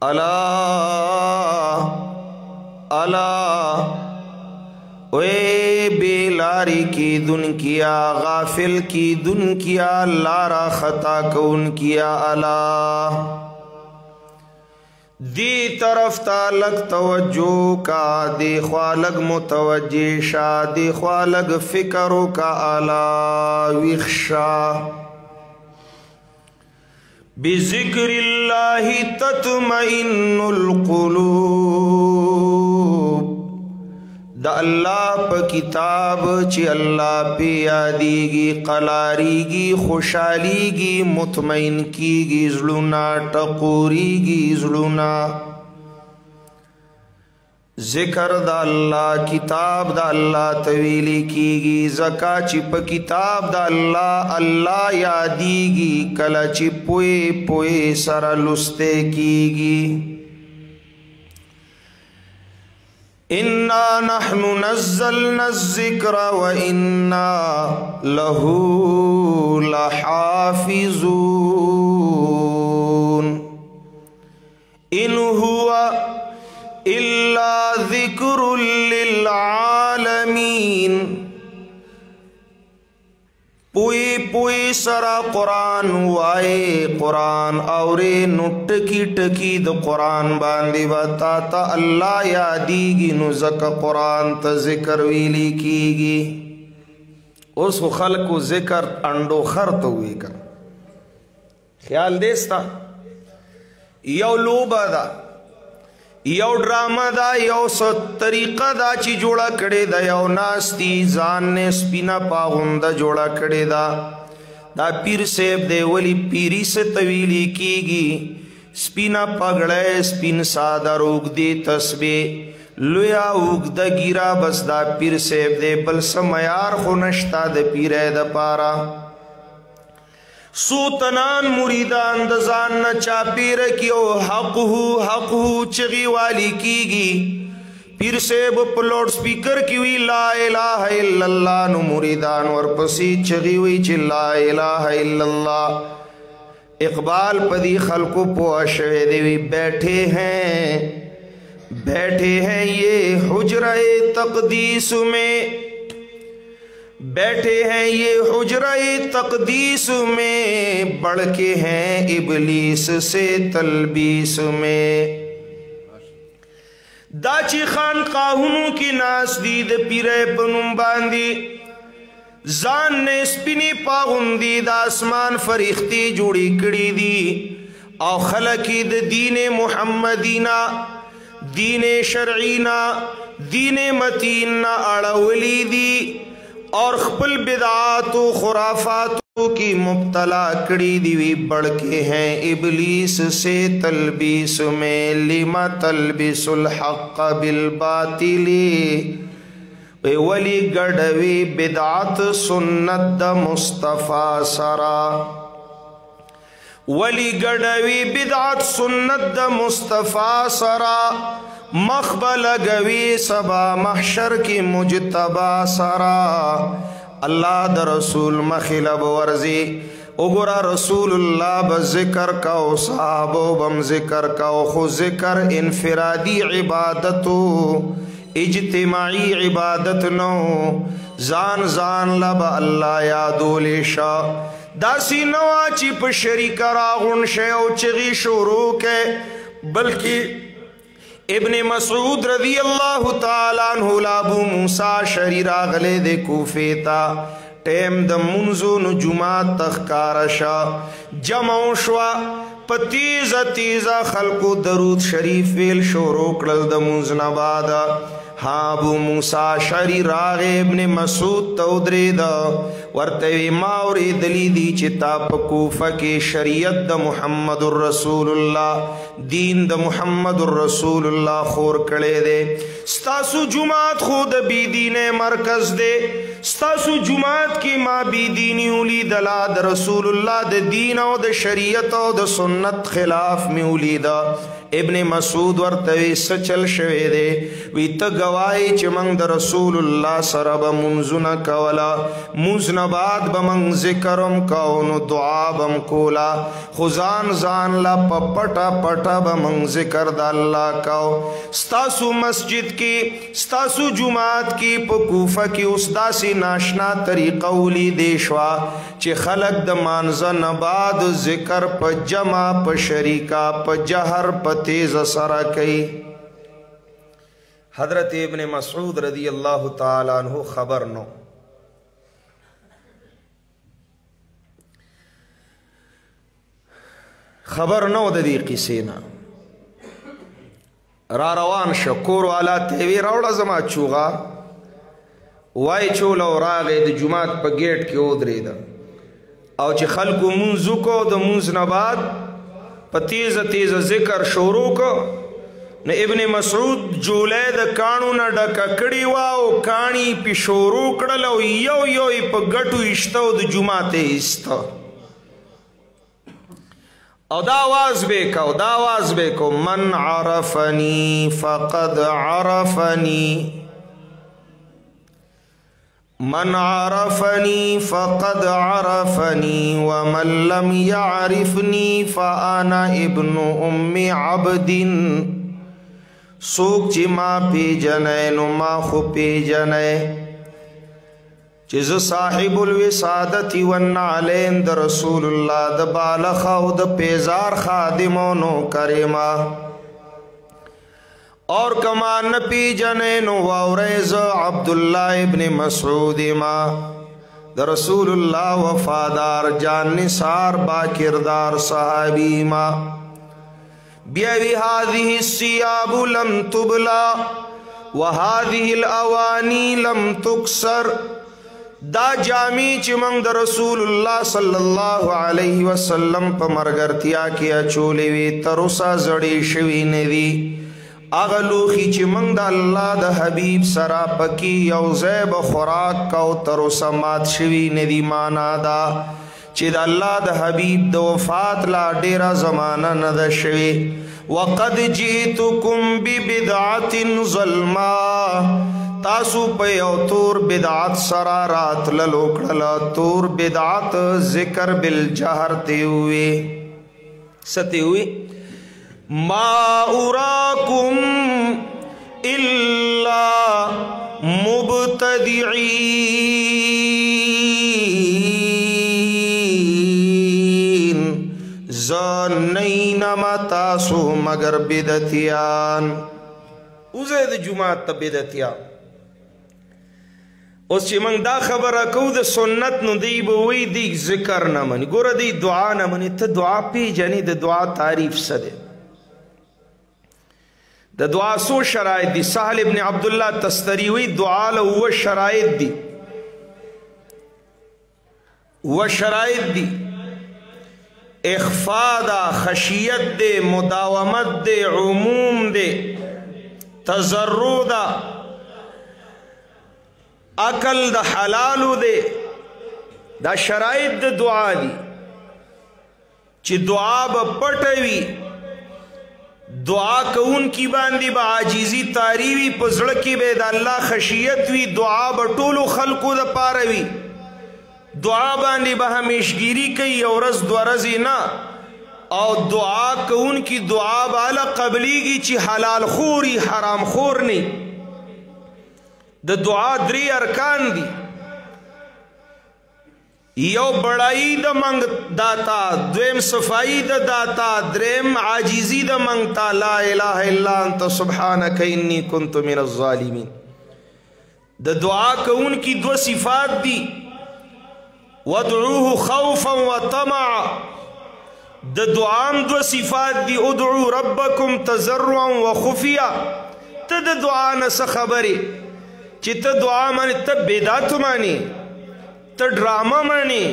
اللہ اللہ اوے بیلاری کی دن کیا غافل کی دن کیا لارا خطا کون کیا اللہ دی طرف تا لگ توجہ کا دی خوالگ متوجہ شا دی خوالگ فکرو کا آلا وخشا بذکر اللہ تطمئن القلوب دا اللہ پا کتاب چی اللہ پی یادیگی قلاریگی خوشحالیگی مطمئن کیگی زلونا ٹقوریگی زلونا ذکر دا اللہ کتاب دا اللہ طویلی کیگی زکا چی پا کتاب دا اللہ یادیگی کلا چی پوئے پوئے سر لستے کیگی اِنَّا نَحْنُ نَزَّلْنَا الذِّكْرَ وَإِنَّا لَهُ لَحَافِظُونَ إِنْ هُوَ إِلَّا ذِكْرٌ لِلْعَالَمِينَ پوئی پوئی سرا قرآن وائے قرآن اورے نو ٹکی ٹکی د قرآن باندی بتا تا اللہ یادیگی نو زکا قرآن تا ذکر ویلی کیگی اس کو خلق کو ذکر انڈو خر تو ہوئی کر خیال دیستا یو لوبا دا یو ڈراما دا یو ست طریقہ دا چی جوڑا کڑے دا یو ناستی زان نے سپینا پاغندہ جوڑا کڑے دا پیر سیب دے ولی پیری سے طویلی کی گی سپینا پگڑے سپین سادہ روگ دے تسبے لویا اوگ دا گیرا بس دا پیر سیب دے بل سمیار خونشتا دا پیرے دا پارا سوتنان مریدان دزان نہ چاپی رکیو حق ہو چغی والی کی گی پیر سیب پلوڈ سپیکر کیوی لا الہ الا اللہ نو مریدان ورپسی چغی وی چی لا الہ الا اللہ اقبال پدی خلقو پوشوے دیوی بیٹھے ہیں یہ حجرہ تقدیس میں बैठे हैं ये हुजरा-ए तकदीस में, बढ़ के हैं इबलीस से तलबीस में। दाची खान काहुनों की नास दीद पीरे पनुम बांदी, जान ने स्पिनी पागुंदी द आसमान फरिश्ती जुड़ी कड़ी दी, औ खलकी द दीन मुहम्मदीना, दीन शरईना, दीन मतीना अड़वली दी, और खपल बिदात व खुराफातों की मुब्तला कड़ी दी। बढ़ के हैं इबलीस से तलबीस में, लिमा तलबिसुल हक़ बिल बातिली, वली गड़वी बिदात सुन्नत द मुस्तफ़ा सरा, वली गड़वी बिदात सुन्नत द मुस्तफ़ा सरा, मखबल गवी सबा महशर की मुजतबा सरा। अल्लाह द रसूल मखिलब वर्जी उगरा रसूलुल्लाह बज़िक्र काओ, साहबो बम ज़िक्र काओ, खु ज़िक्र इनफिरादी इबादतो, इज्तिमाई इबादत नो, जान जान लब अल्लाह यादोले शा। दासी नवा चिप शरीका रागुन शेओ चिगी शुरू के, बल्कि इब्ने मसूद रज़ी अल्लाह ताला अन्हु लाबू मूसा शरीरा गले दे कूफे ता, टेम द मुंजो न जुमा तखकारशा जमौशवा पतीजा तीजा खलको दरूद शरीफ वेल शोरो कल द मुंजनबादा। हाँ अबू मूसा शरी रागे इब्ने मसूद तौदरे दा वर्तवी मावरी दली दी चिता पकूफा के शरीयत द मुहम्मदुर रसूलुल्लाह, दीन द मुहम्मदुर रसूलुल्लाह खोर कड़े दे। स्तासु जुमात खुद बी दीने मरकज दे, स्तासु जुमात की माँ बी दीनी उली दला द रसूलुल्लाह द दीन और द शरीयत और द सुन्नत खिलाफ में उली दा। इब्ने मसूद वर्तवी सचल शवे दे वी त गवाही चमंग द रसूलुल्लाह सरब मुंजुना कवला, मुजनबाद बमंग जिक्रम कौन दुआ बम कोला, खुजान जान ला पपटा पटा बमंग जिक्र द अल्लाह काओ। स्तासु मस्जिद की स्तासु जुमात की पकूफा की उसदासी नाशना तरीका उली देशवा, चे खलक द मानजा नबाद जिक्र प जमा प शरीका प जहर प तेज सरा कई। हजरत इब्ने मसूद रज़ी अल्लाह ताला अन्हु खबर नो, खबर नो ददी किसेना रा रवान शकोर वाला तेवी रावड़ा जमा चूगा वाई चोला और आगे द जुमात पर गेट के ओदरे दा और चे खलकु मुंजु को द मुंज नबाद पतीज तेज जिक्र शोरू को न इब्ने मसूद जोले द कानू न डका कड़ी वाओ कानी पि शोरू कड़लो यो यो प गटू इश्तो द जुमाते इस्तो दावाज बेको मन आरफनी फ़क़द आरफनी, मन आरफनी फ़क़द आरफनी व मन लम यारिफनी फ़अना इब्नु उम्मी अब्दिन। सोक ची माँ पी जने नुमा खु पी जने, चिज़ साहिबुल विसादती वन्नालेन द रसूलुल्लाह द बालखाउ द पेजार खादिमोनो करेमा, और कमान पी जने नो वावरेज अब्दुल्लाह इब्ने मसूद मा द रसूलुल्लाह वफादार जान निसार बा किरदार सहाबी मा। बियवी हादिही सियाबु लम तुबला व हादिहिल अवानी लम तुक्सर। दा जामी चिमंग द रसूलुल्लाह सल्लल्लाहु अलैहि वसल्लम प मरगरतिया के अचोले वे तरुसा जड़ी शवी ने दी आगलूखी चिमंग द अल्लाह द हबीब सरा पकी यौज़ैब खुराक का तरुसा मात शवी ने दी माना दा चिद अल्लाह द हबीब द वफात ला डेरा जमाना न द शवी। वक़द जीतुकुम बि बिदअतिन ज़ल्मा, तासु पे तूर बिदात सरा रात ललोकड़ला तूर बिदात जिक्र बिल जहरते हुए सते हुए। मा उराकुम इल्ला मुबतदिईन, نینما تاسو مگر بدعتیان اوزه د جماعت ته بدعتیان. اوس چې موږ دا خبره کوو د سنت نو دی به وایي دی ذکر نه مني. ګوره دی دعا نه مني. ته دعا پیژنې د دعا تعریف څه دی؟ د دعا څو شرایط دي؟ سهل ابن عبدالله تستری وی دعا له اوه شرایط دي. اوه شرایط دي: اخفا دا، خشیت دے، مداومت دے، عموم دے، تضرع دا، عقل دا حلالو دے. دا شرایط دا دعا دی چی دعا با پٹوی، دعا کون کی باندی با عاجزی تاریوی، پزڑکی بے دا اللہ خشیت وی، دعا با طولو خلقو دا پاروی، دعا باندې به همیشگیری کوي او ورځ دوه ورځې نه، او دعا کوون کی دعا به هله قبلیږي چې حلال خوري حرام خور نه. د دعا درې ارکان دي: یو بڑائی د منگ داتا، دویم صفائی د داتا، دریم عاجزی د منگتا. لا الہ الا انت سبحانک انی کنت من الظالمین. د دعا کوون کی دو صفات دی: وادعوه خوفا وطمعا. د دعام دو صفات دی: ادعو ربکم تضرعا وخفیا. ته د دعا نه څه خبرې چې ته دعا مانی، ته بدعت مانی، ته ډرامه مانی،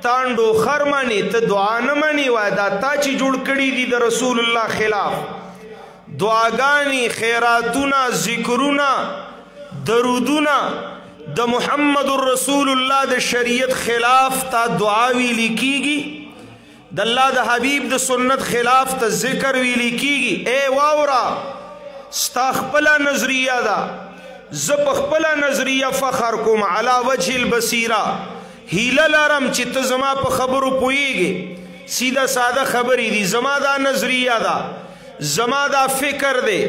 تانډو خر مانی، ته دعا نه مانی. وای دا تا چې جوړ کړي دي د رسول الله خلاف دعاګانی، خیراتونه، ذکرونه، درودونه د محمد رسول الله د شریعت خلاف تا دعا ویلی کیږي، د الله د حبیب د سنت خلاف تا ذکر ویلی کیږي. اے واورا ستا خپله نظریه ده، زه په خپله نظریه فخر کوم علی وجه البصیره. هیله لرم چې ته زما په خبرو پوهیږې. سیده ساده خبرې دي. زما دا نظریه ده، زما دا فکر دی.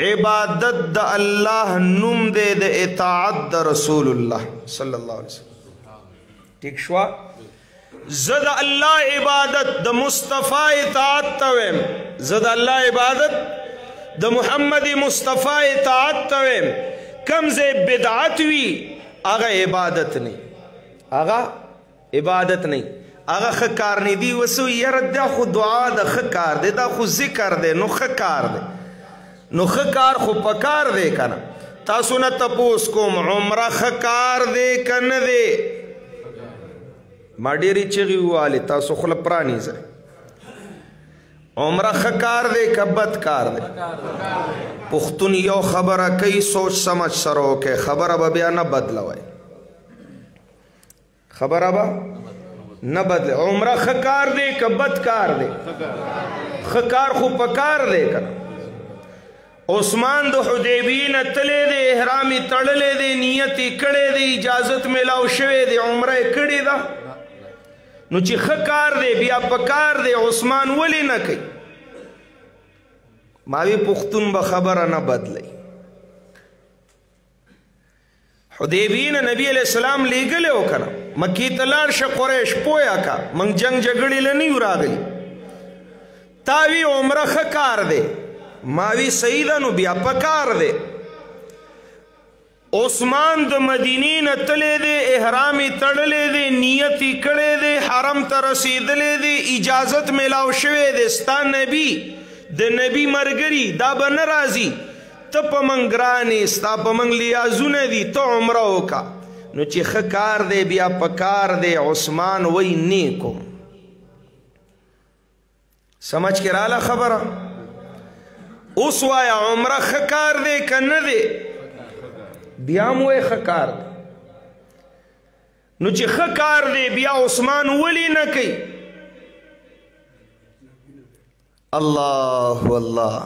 عبادت د الله نوم دی د اطاعت د رسول الله صلی الله علیه وسلم. ٹھیک شوا؟ زه د الله عبادت د مصطفی اطاعت ته ویم، زه د الله عبادت د محمد مصطفی اطاعت ته ویم. کم ځای بدعت وي هغه عبادت نه، هغه عبادت نه، هغه ښه کار نه دی. وسو یاره دا خو دعا د ښه کار دی، دا خو ذکر دی، نو ښه کار دی، نو ښه کار خو پکار دی که نه. تاسو نه تپوس کوم عمره ښه کار دی که نه دی؟ ما ډېرې چغې ووالې، تاسو خوله پرانیزئ. عمره ښه کار دی که بد کار دی؟ پښتون یو خبره کوي سوچ سمجھ سره وکړئ، خبره به بیا نه بدلوئ، خبره به نه بدلوئ. عمره ښه کار دی که بد کار دی؟ ښه کار خو پکار دی که نه. عثمان د حدیبیې نه تللی دی، احرام یې تړلی دی، نیت یې کړی دی، اجازت میلاو شوی دی، عمره یې کړې ده. نو چې ښه کار دی بیا پکار دی، عثمان ولې نه کوي؟ ما وی پښتون به خبره نه بدلی. حدیبیې نه نبی علیہ السلام لیږلی و که نه، مکې ته لاړ شه قریش پویه که موږ جنګ جګړې له نه یو راغلي. تا وی عمره ښه کار دی، ما وی صحیح ده نو بیا پکار دی. عثمان د مدینې نه تللی دی، احرام یې تړلی دی، نیت یې کړی دی، حرم ته رسېدلی دی، اجازت میلاو شوی دی. ستا نبی د نبی مرګري دا به نه راځي، ته په موږ ګران یې، ستا په موږ لیازونه دي، ته عمره وکړه. نو چې ښه کار دی بیا پکار دی. عثمان وی نه کوم. سمجھ کې راله خبره؟ اوس وایه عمره ښه کار دی که نه دی؟ بیا هم وایه ښه کار دی. نو چې ښه کار دی بیا عثمان ولې نه کوي؟ الله والله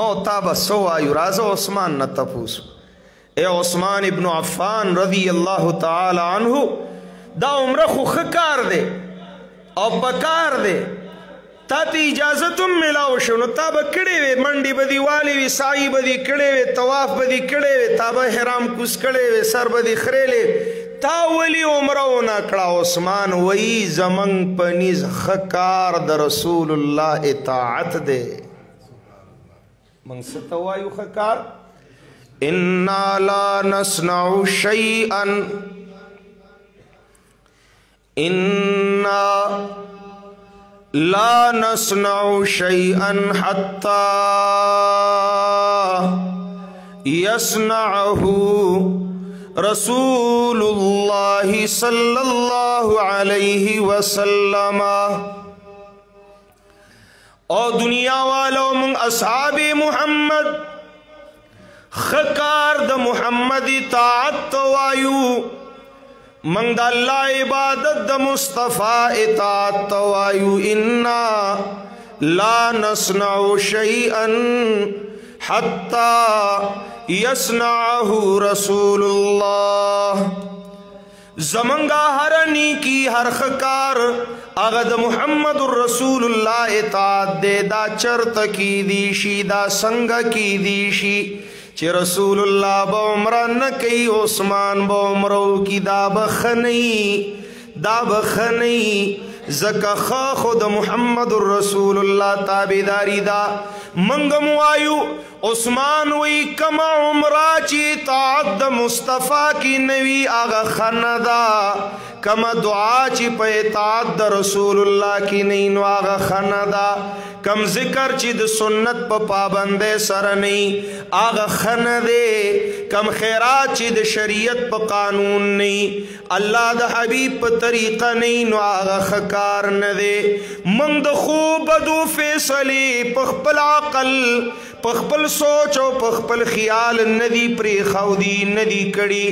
ما تا به څه وایو؟ راځه عثمان نه تپوس. اے عثمان ابن عفان رضی الله تعالی عنہ، دا عمره خو ښه کار دی او پکار دی، تا ته اجازت هم میلاو شو، نو تا به کړې وې، منډې به دې والې وې، سعی به دې کړې وې، طواف به دې کړې وې، تا به احرام کوز کړی وې، سر به دې خریلی، تا ولی عمره نکړه. عثمان وی زمنګ پنیز خکار د رسول الله اطاعت دے. من ستوایو خکار انا لا نصنع شيئا انا لا نصنع شيئا حتى يصنعه رسول الله صلى الله عليه وسلم. او دنیا والو من اصحاب محمد خکار د محمد اطاعت وایو، من د الله عبادت د مصطفی اطاعت وایو. انا لا نصنع شيئا حتى يصنعه رسول الله. زمنگا ہر نیکی ہر خکار اغد محمد رسول اللہ اطاعت دے. دا چرت کی دیشی دا سنگ کی دیشی چی رسول اللہ با عمرہ نکی عثمان با عمرو کی دا بخنی زکا خود محمد رسول اللہ تابداری دا. منگم وایو عثمان وی کما عمرہ چی اطاعت دا مصطفیٰ کی نوی آغا خندا، کما دعا چی پا اطاعت دا رسول اللہ کی نئی نو آغا خندا، کم ذکر چی دا سنت پا پابندے سر نئی آغا خندے، کم خیرات چی دا شریعت پا قانون نئی اللہ دا حبیب پا طریقہ نئی نو آغا خکار ندے. منگ دا خوب دو فیصلی پخپل عقل پخپل سوچ و پخپل خیال ندی پری خودی ندی کڑی.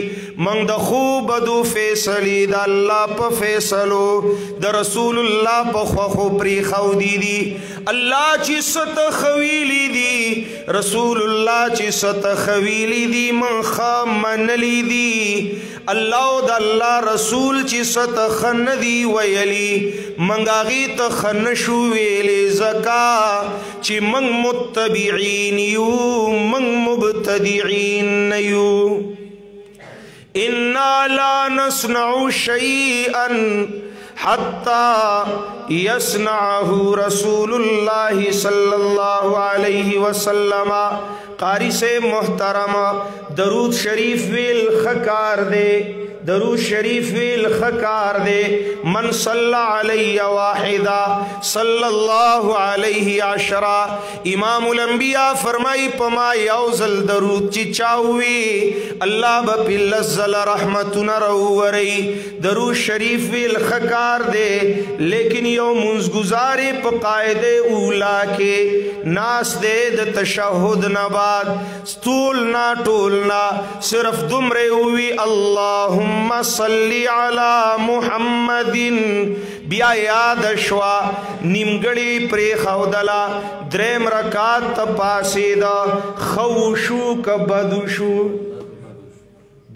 منگ دا خوب دو فیصلی دا اللہ پا فیصلو دا رسول اللہ پا خوخو پری خودی دی. اللہ چی ست خویلی دی رسول اللہ چی ست خویلی دی من خام منلی دی. اللہ دا اللہ رسول چی ست خن دی ویلی منگاغی تا خنشو ویلی زکا چی منگ متبعین یو منگ مبتدعین نیو. انا لا نصنع شیئا حتی یصنعه رسول اللہ صلی اللہ علیہ وسلم. قاری سے محترم درود شریف ویل خکار دے، درود شریف ویل خکار دے. من صلی علی واحدہ صلی اللہ علیہ عشرہ. امام الانبیاء فرمائی پما یوزل درود چی چاوی اللہ با پی لزل رحمتنا رووری. درود شریف ویل خکار دے لیکن یو منزگزاری پا قائد اولا کے ناس دے دا تشہد نباد ستولنا ٹولنا صرف دمرے ہوئی اللہم صلی علی محمد. بیا یاد شوا نیمگڑی پری خودلا درم رکات پاسی دا خوشو کا بدوشو.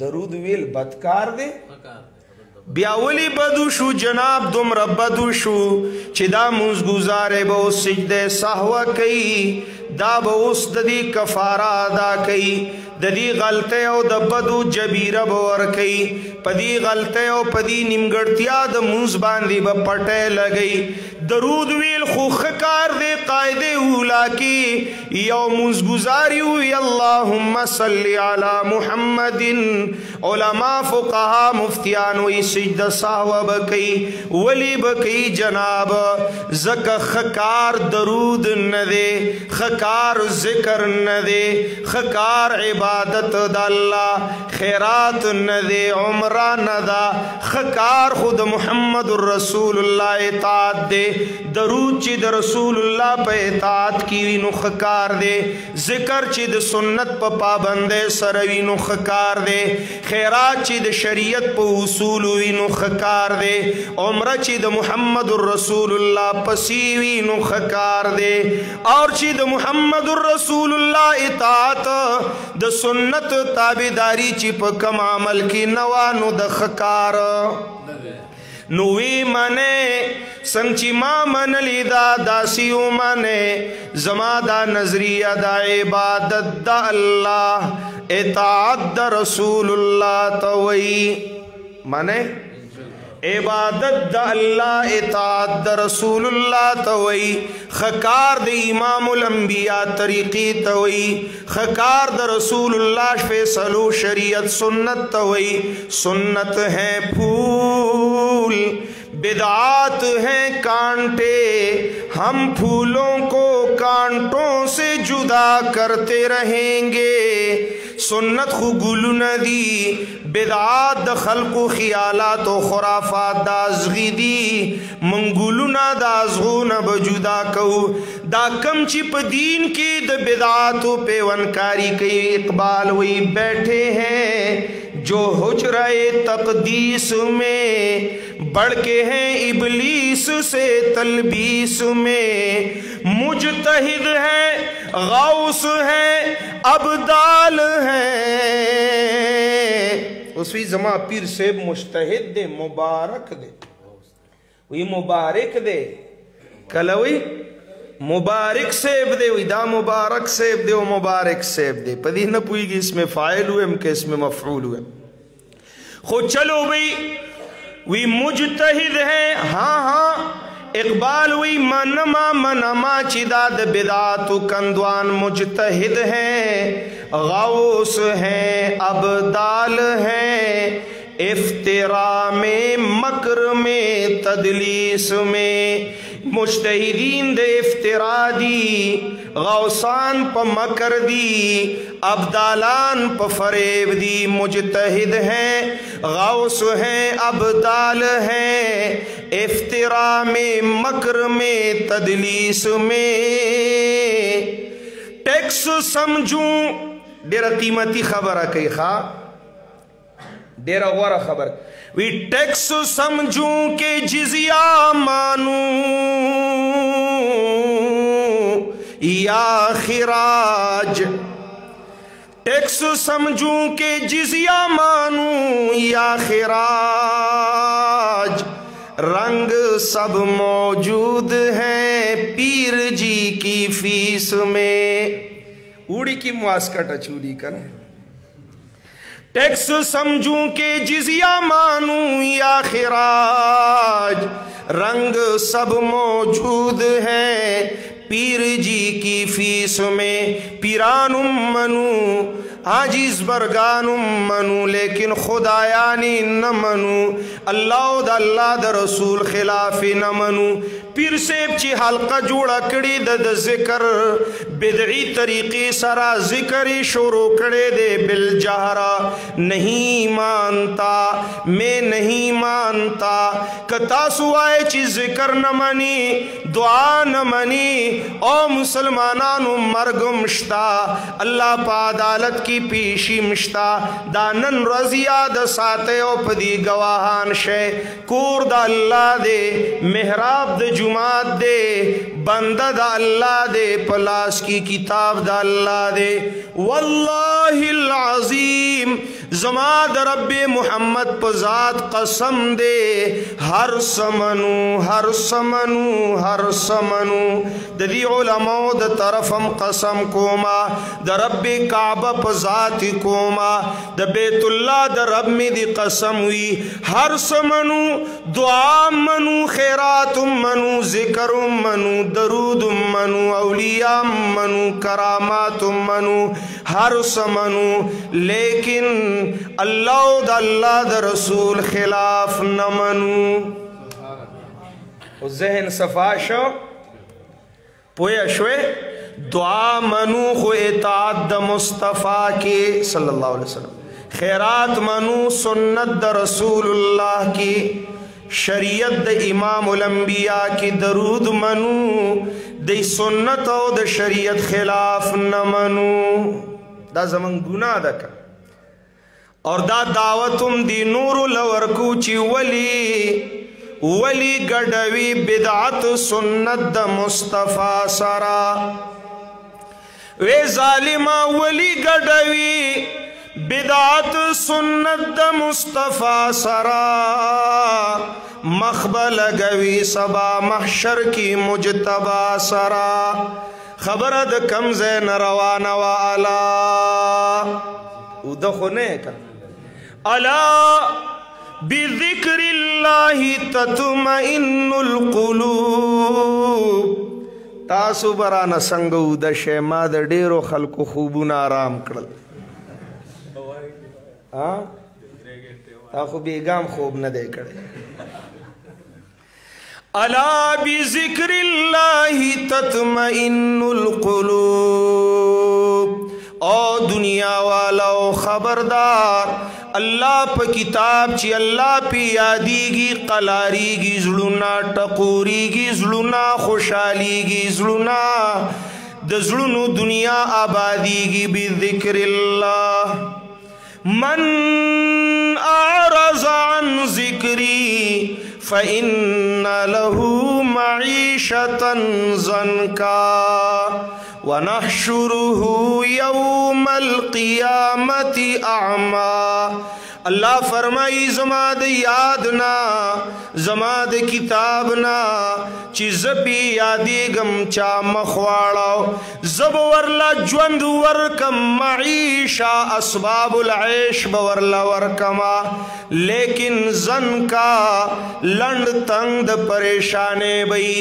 درود ویل بدکار دے بیا ولی بدوشو جناب دمر بدوشو چی دا منزگزارے با سجدے سہوہ کئی دا با اس دی کفارہ ادا کئی دی غلطے او دا بدو جبیرہ باور کئی پدی غلطے او پدی نمگڑتیا دا منز باندی با پٹے لگئی. درود ویل خوخکار دے قائد اولا کی یو منزگزاری ہوئی اللہم صلی علی محمد. علماء فقہا مفتیان وی سجدہ ساہوہ بکی ولی بکی جناب زک خکار درود ندے خکار ذکر ندے خکار عبادت دا اللہ خیرات ندے عمرہ ندا خکار خود محمد الرسول اللہ اطاعت دے. درود چی دا رسول اللہ پہ اطاعت کی وینو خکار دے. ذکر چی دا سنت پہ پابندے سروینو خکار دے. خیرات چی دا شریعت پہ اصول وینو خکار دے. عمرہ چی دا محمد الرسول اللہ پسیوینو خکار دے. اور چی دا محمد الرسول اللہ اطاعت دا سنت تابداری چی پہ کم عمل کی نوانو دا خکار نوی منے سنچی ما من لی دا داسیو منے زما دا نظریہ دا عبادت دا اللہ اطاعت دا رسول اللہ توئی. माने इबादत द अल्लाह इताअत द रसूलुल्लाह तवई खकार द इमामुल अंबिया तरीक़ी तवई खकार द रसूलुल्लाह फैसलो शरीयत सुन्नत तवई। सुन्नत है फूल बिदआत हैं कांटे, हम फूलों को कांटों से जुदा करते रहेंगे। सुन्नत खु गुलु नदी बिदआत द खल्कु खियालात व खुराफात दाज़गी दी मंगुलु ना दाज़गो न बजुदा कहू दा कम चिप दीन की द बिदआतों पे वनकारी कई इकबाल वही बैठे हैं जो हुजराए तकदीस में बढ़ के हैं इबलीस से तलबीस में। मुजतहिद है गौस है अबदाल है उसवी जमा पीर से मुजतहिद दे मुबारक दे वही मुबारक दे कलवी मुबारक सेब दे विदा मुबारक सेब दे मुबारक सेब दे पदी न पुईगी इसमें फाइल हुए के इसमें मफऊल हुए। खुद चलो भाई वी मुजतहिद है हाँ हाँ इकबाल हुई मनमा मनमा चिदाद बिदात कंदवान मुजतहिद है गौस है अबदाल है इफ्तिरा में मकर में तदलीस में। मुजतहिदीन दे इफ्तिरा दी गौसान प मकर दी अबदालान प फरेब दी। मुजतहिद हैं गौस हैं अबदाल हैं इफ्तिरा में मकर में तदलीस में। टैक्स समझूं डेरा कीमती खबर कई खा डेरा वारा खबर वी टैक्स समझूं के जिजिया मानू या खिराज। टैक्स समझूं के जिजिया मानू या खिराज। रंग सब मौजूद है पीर जी की फीस में। उड़ी की मुआस्कट अचूरी कर टैक्स समझूं के जिजिया मानूं या खिराज। रंग सब मौजूद है पीर जी की फीस में। पीरानुम मनू आजिज बरगानुम मनू लेकिन खुदायानी न मनू। अल्लाह द रसूल खिलाफ न मनू। पीर सेब ची हल्का जोड़ा कड़ी द जिक्र बिदई तरीके सारा जिक्र शुरू करे दे बिल जहरा। नहीं मानता मैं नहीं मानता कता सुआए ची जिक्र न मनी दुआ न मनी ओ मुसलमानानु मर्ग मुश्ता अल्लाह पा अदालत की पीशी मुश्ता दानन रजिया द साते ओ पदी गवाहान शे कूर द अल्लाह दे मेहराब द जुमात दे बंदा द अल्लाह दे पलास की किताब द अल्लाह दे। वल्लाहिल अज़ीम ज़माद रब्बे मोहम्मद पजात कसम दे हर समनू हर समनू हर समनू ददी उलमाओ द तरफम कसम कोमा द रब्बे काबा पजात कोमा द बेतुल्ला द रब में दी कसम हुई हर समनू दुआ मनू खैरात मनू जिक्र मनू दरूद मनू औलिया मनू करामात मनू हर समनू लेकिन अल्लाह द रसूल खिलाफ न मनू। जहन सफाशो पोया शोए दुआ मनू खो इताअत द मुस्तफ़ा के सल्लल्लाहु अलैहि वसल्लम। खैरात मनू सुन्नत द रसूलुल्लाह की शरीयत द इमामुल अंबिया की दरूद मनू द सुन्नत और द शरीयत खिलाफ न मनू। दा जमन गुनाह दका और दा दावतुम दी नूरुल वरकूची वली गडवी बिदअत सुन्नत द मुस्तफ़ा सरा। वे जालिमा वली गडवी बिदअत सुन्नत द मुस्तफ़ा सरा। मखबल गवी सबा महशर की मुजतबा सरा। खबरद कमज़े न रवाना वाला उदखने का अला बिज़िक्रिल्लाहि तत्मइन्नुल क़ुलूब। तासु बराना संगो द शेमा द डेरो खल्को खूबुना आराम कड़ल। हाँ ताखु बेगाम खूब न दे कड़े। अला बिज़िक्रिल्लाहि तत्मइन्नुल क़ुलूब। ओ दुनिया वालों खबरदार, अल्लाह पे किताब ची अल्लाह पे यादीगी कलारीगी ज़ुलुना टकोरीगी ज़ुलुना खुशालीगी ज़ुलुना द ज़ुलुनु दुनिया आबादीगी बिज़िक्रिल्लाह। मन अअरज़ अन ज़िक्री फ़इन्न लहू मईशतन ज़न्का वनहशुरुहु यौमल क़ियामति अअमा। अल्लाह फरमाई ज़माद याद ना ज़माद किताब ना चीज़ पी यादी गम चा मखवाड़ाओ जब वरला ज्वंद वर्कम मईशा असबाबुल ऐश बवरला वर्कमा। लेकिन जन का लंड तंग परेशाने बई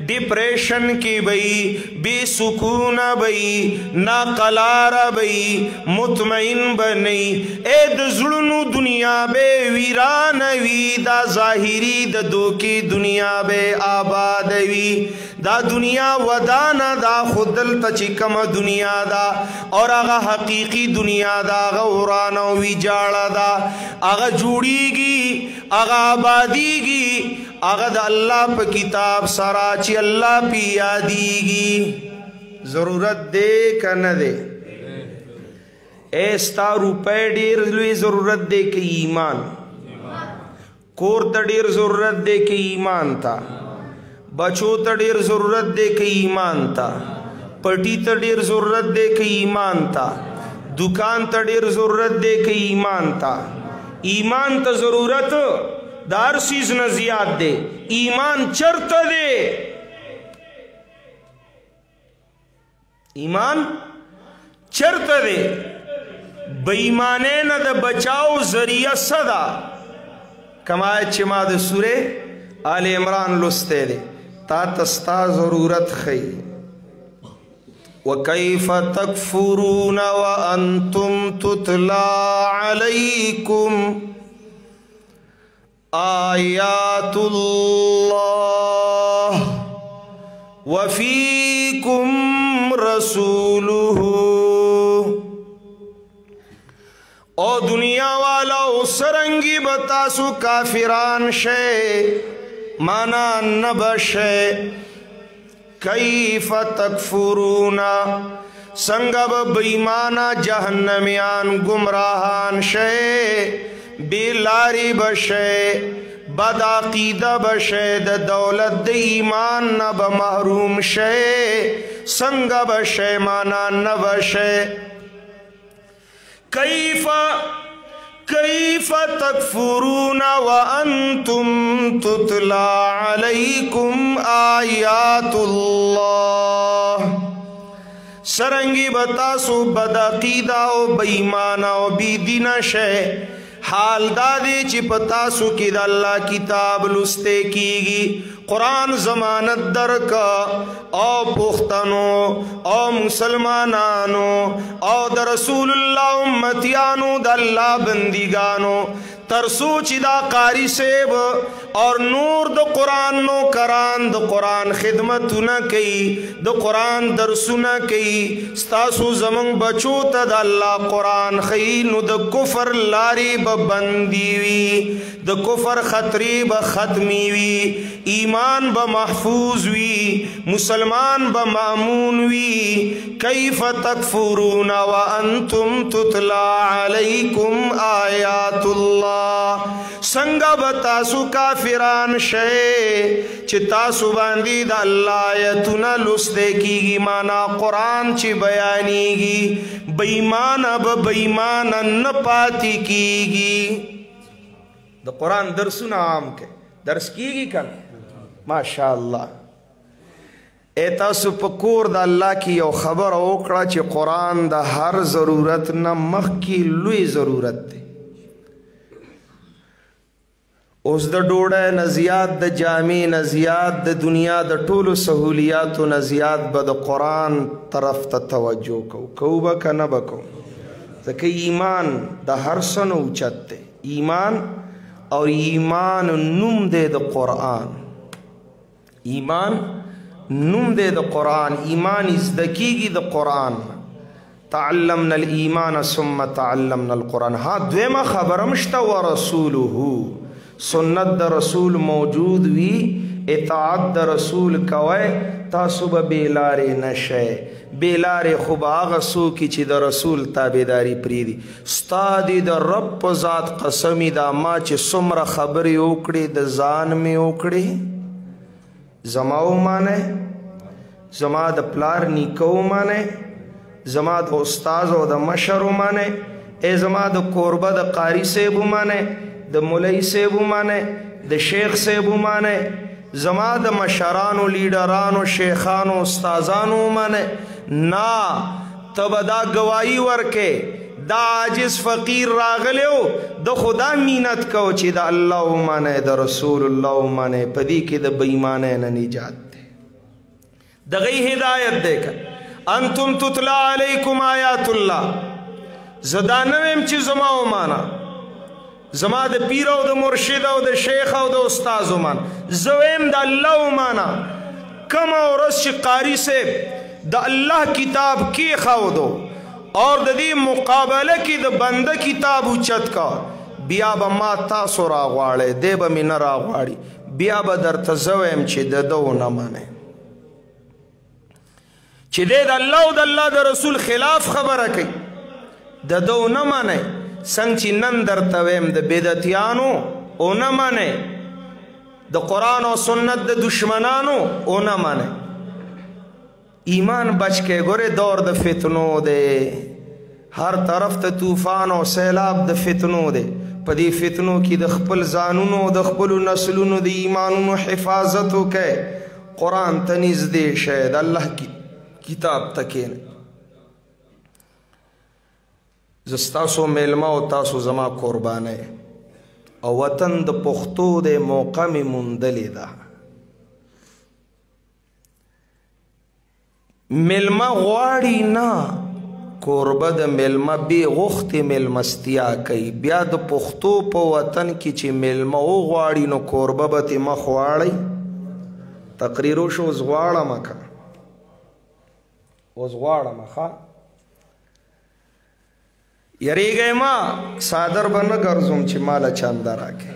डिप्रेशन की बई बेसुकून बई ना कलारा बई मुतमईन बनी एद जुल्नु दुनिया बे वीरान वी दा ज़ाहिरी द दो की दुनिया बे आबाद वी दा दुनिया वदाना दा खुदल तचिकम दुनिया दा और आगा हकीकी दुनिया दा गौराना वी जाड़ा दा आगा जुड़ीगी आगा आबादीगी आगा दा अल्लाह पे किताब सराची अल्लाह पी यादीगी। जरूरत दे का न दे एस्ता रुपए डेर जरूरत दे के ईमान कोर तडेर जरूरत दे के ईमान था बचो तडेर जरूरत दे के ईमान था पटी तडेर जरूरत दे के ईमान था दुकान तडेर जरूरत दे के ईमान था। ईमान तो जरूरत दार चीज न जियाद दे ईमान चरत दे ईमान चरत दे बेईमाने न द बचाओ जरिया सदा कमाए चिमाद सुरे आले इमरान लुस्ते दे ता तस्ता जरूरत खई। वकैफ तकफुरून व अंतुम तुतला अलैकुम आयातुल्लाह व फीकुम रसूलुहु। ओ दुनिया वाला सरंगी बतासु काफिरान शे माना नबशे कैफ तकफुरूना संगब बेईमाना जहन्नमियान गुमराहान शे बेलारी बशे बदाकीदा बशे द दौलत द ईमान नब महरूम शे संगब शे माना नबशे कैफ तकफुरून व अंतुम तुतला अलैकुम आयातुल्लाह। सरंगी बतासो बदअकीदा ओ बेईमाना ओ बीदीना शे हाल दादे चिपतासु की अल्लाह किताब लुस्ते कीगी कुरान जमानत दर का ओ पुख्तनो ओ मुसलमानानो ओ द रसूलुल्लाह उम्मतियानो द अल्लाह बंदीगानो तरसो चिदा कारी सेब और नूर द कुरान नो करान द कुरान खिदमत न कई द कुरान दरसु न कई स्तासु जमंग बचो तद अल्लाह कुरान खई नु द कुफर लारी बंदी वी द कुफर खतरी ब खत्मी वी ईमान ब महफूज वी मुसलमान ब मामून वी। कैफ तकफुरून व अंतुम तुतला अलैकुम आयातुल्लाह। संगा बतासु काफिरान शे चितासु बांदी द अल्लाह यतुना लुस्ते कीगी माना कुरान ची बयानीगी बेईमान अब बेईमान न पाती कीगी। द कुरान दरसुना आम के दर्स कीगी कन माशाअल्लाह एता सुपकोर द अल्लाह की ओ खबर ओकड़ा ची कुरान द हर जरूरत न मख की लुई जरूरत दे اوس د ډوډۍ نه زیات د جامې نه زیات د دنیا د ټولو سهولیاتو نه زیات به د قرآن طرف ته توجه کوو به که نه به کوو ځکه ایمان د هر څه نه اوچت دی ایمان او ایمان نوم دی د قرآن ایمان نوم دی د قرآن ایمان زده کیږي د قرآن تعلمنا الایمان ثم تعلمنا القرآن ها دویمه خبره مشته ورسوله سنت د رسول موجود وی اطاعت د رسول کوي تاسو به بیلارې نشئ بیلارې خو به هغه څوک چې د رسول تابعداري پرېږدي ستا دې د رب په ذات قسمي دا ما چې څومره خبرې وکړې د ځان مې وکړې زما ومانئ زما د پلار نیکه ومانئ زما د استاز او د مشر ومانئ ای زما د کوربه د قاری صاحب ومانئ د مولوی صاحب ومانئ د شیخ صاحب ومانئ زما د مشرانو لیډرانو شیخانو استازانو ومانئ نا ته به دا ګواهي ورکې دا عاجز فقیر راغلی و د خدا مینت کو چې د الله ومانئ د رسول الله ومانئ په دې کې د بېایمانۍ نه نجات دی دغه هدایت دی که انتم تتلا علیکم آیات الله زه دا نه ویم چې زما ومانه زما د پیر او د مرشد او د شیخ او د استاز ومان زه ویم د الله ومانه کومه ورځ چې قاري صاحب د الله کتاب کېښودو اور د دې مقابله کې د بنده کتاب اوچت کا بیا به ما تاسو راغواړئ دی به مې نه راغواړي بیا به درته زه ویم چې د ده ونه منئ چې دی د الله او د الله د رسول خلاف خبره کوي د ده ونه منئ څنګه چې نن درته ویم د بدعتیانو ونه منئ د قرآن او سنت د دشمنانو ونه منئ ایمان بچ کې ګورې دور د فتنو دی هر طرف ته طوفان او سیلاب د فتنو دی په دې فتنو کې د خپل ځانونو د خپلو نسلونو د ایمانونو حفاظت وکړئ قرآن ته نږدې شئ د الله کتاب ته کښېنئ زه ستاسو میلمه او تاسو زما قربانئ او وطن د پښتو د موقع مې موندلې ده میلمه غواړي نه کوربه د میلمه بې غوښتې میلمستیا کوي بیا د پښتو په وطن کې چې میلمه وغواړي نو کوربه به ترې مخ واړئ تقریر وشو اوس غواړمه که اوس غواړمه ښه یریږئ ما څادر به نه ګرځوم چې ماله چنده راکړې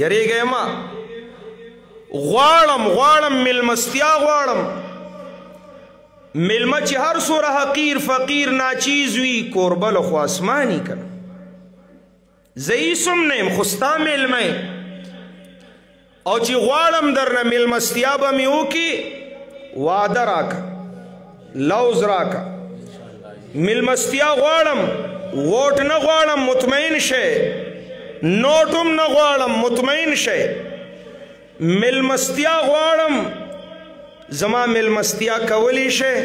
یریږئ ما غواړم میلمستیا غواړم میلمه چې هر څوره حقیر فقیر ناچیز وي کوربه له خو اسماني که نه زه هیڅ هم نه یم خو ستا میلمه او چې غواړم درنه میلمستیا به مې وکړي وعده راکه لوز راکه میلمستیا غواړم ووټ نه غواړم مطمئن شئ نوټ هم نه غواړم مطمئن شئ میلمستیا غواړم زما میلمستیا کولی شئ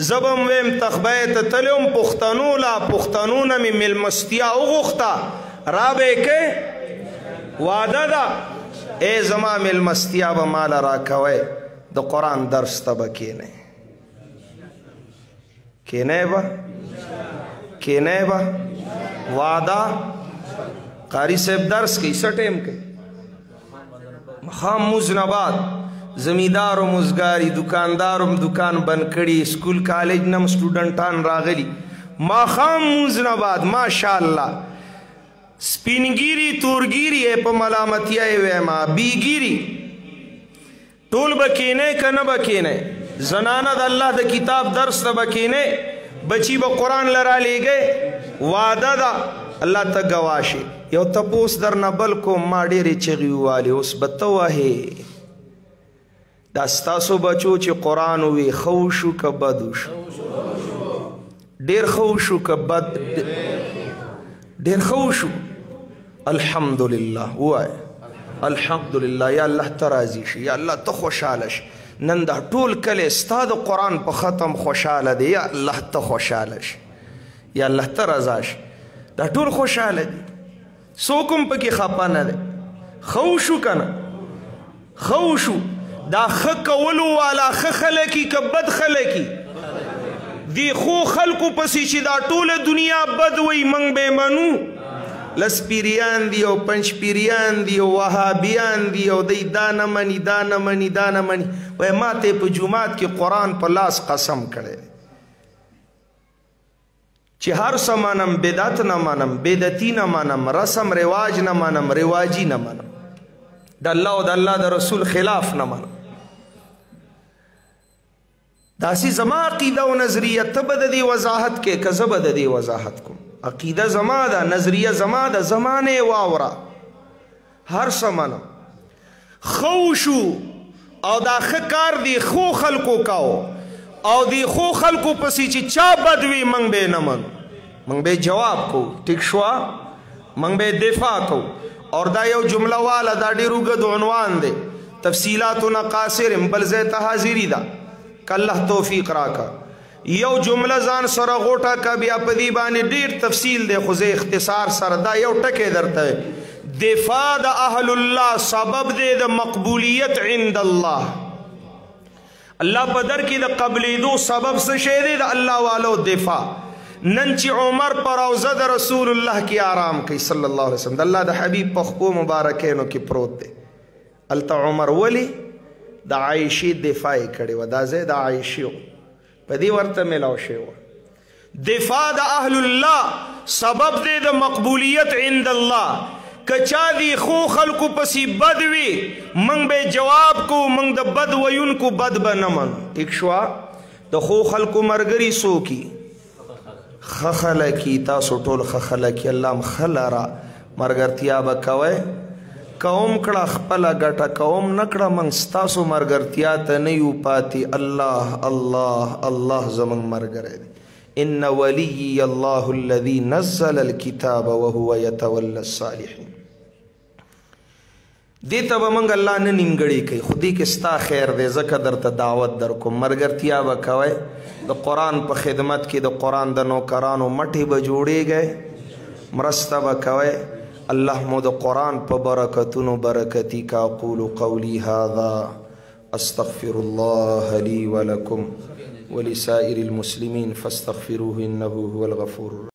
زه به م ویم تخبه ته تللی وم پښتنو لا پښتنو نه مې میلمستیا وغوښته را به یې کې وعده ده ای زما میلمستیا به ماله راکوئ د قرآن درس ته به کښېنئ کینه با وعده قاری صاحب درس کی سټیم کی مخام موز نه بعد زمیندار او مزګاری دکاندارم دکان بند کړي سکول کالج نم سټوډنټان راغلي مخام موز نه بعد ماشاءالله سپینګيري تورګيري په ملامتیا وېما بیګيري ټول بکینه کنه بکینه زنانه د الله د کتاب درس ته بکینه بچی به قرآن لرا لیږئ وعده ده الله ته ګواه شي یو تپوس درنه بل کوم ما ډېرې چغې ووالې اوس به ته وهې دا ستاسو بچو چې قرآن ووي ښه وشو که بد وشو ډېر ښه وشو که بد ډېر ښه وشو الحمدلله ووایه الحمدلله یا الله ته راضي شي یا الله ته خوشحاله شي نن دا ټول کلی ستا د قرآن په ختم خوشحاله دی یا الله ته خوشحاله شي یا الله ته رضا شي دا ټول خوشحاله دي سوکم پکې خپه نه دی. خو شو کنه خو شو دا ښه کولو والا ښه خلکي که بد خلکي دی خو خلکو پسې چې دا ټوله دنیا بد وی موږ به منو. لس پیریان دی او پنج پیریان دی او وهابیان دی او دی دا نه مني دا نه مني دا نه مني. وای ما ته په جومات کې قرآن په لاس قسم کړی چې هر څه منم بدعت نه منم بدعتي نه منم رسم رواج نه منم رواجي نه منم د الله او د الله د رسول خلاف نه منم. داسې زما عقیده او نظریه ته به د دې وضاحت کې که زه به د دې وضاحت کوم. عقیده زما ده نظریه زما ده زمانه واوره هر څه منم. خو شو او دا ښه کار دی خو خلکو کاو او دی خو خلکو پسې چې چا بد وي موږ به نه منو. موږ به جواب کوو ټیک شوه موږ به دفاع کوو. اور دا یو جمله والا دا ډېر اوږد عنوان دی تفصیلاتنا قاصر بل ځای ته حاضري ده که الله توفیق راکا. یو جمله ځان سره غوټه که بیا په دې باندې ډېر تفصیل دی خو زه اختصار سره دا یو ټکی درته دفاع د اهل الله سبب دی د مقبولیت عند الله. الله په در کې د قبلېدو سبب څه شی دی د الله والو دفاع. نن چې عمر پر روضه د رسول الله کې آرام کوي صلی الله علیه وسلم د الله د حبیب په خپو مبارکینو کې پروت دی. هلته عمر ولې د عایشې دفاع یې کړې وه. دا ځای د عایشې و په دې ورته میلاو شوی وه. دفاع د اهل الله سبب دی د مقبولیت عند الله. که چا دی خو خلکو پسې بد وي موږ به جواب کوو موږ د بد ویونکو بد به نه منو. ټیک شوه. د خو خلکو ملګري څوک ښه خلکي تاسو ټول ښه خلکي الله م ښه لره ملګرتیا به کوئ که هم کړه خپله ګټه که هم نه کړه موږ ستاسو ملګرتیا ته نه یو پاتې. الله الله الله زموږ ملګری دی. ان ولیي الله الذي نزل الكتاب وهو يتولى الصالحين. دې ته به موږ الله نه نیمګړی کوي خو دې کې ستا خیر دی ځکه درته دعوت در کوم. ملګرتیا به کوئ د قرآن په خدمت کې د قرآن د نوکرانو مټې به جوړېږئ مرسته به کوئ. الله مو د قرآن په برکتونو برکتي کا. اقول قولي هذا استغفر الله لي ولكم ولسائر المسلمين فاستغفروه انه هو الغفور الرحيم.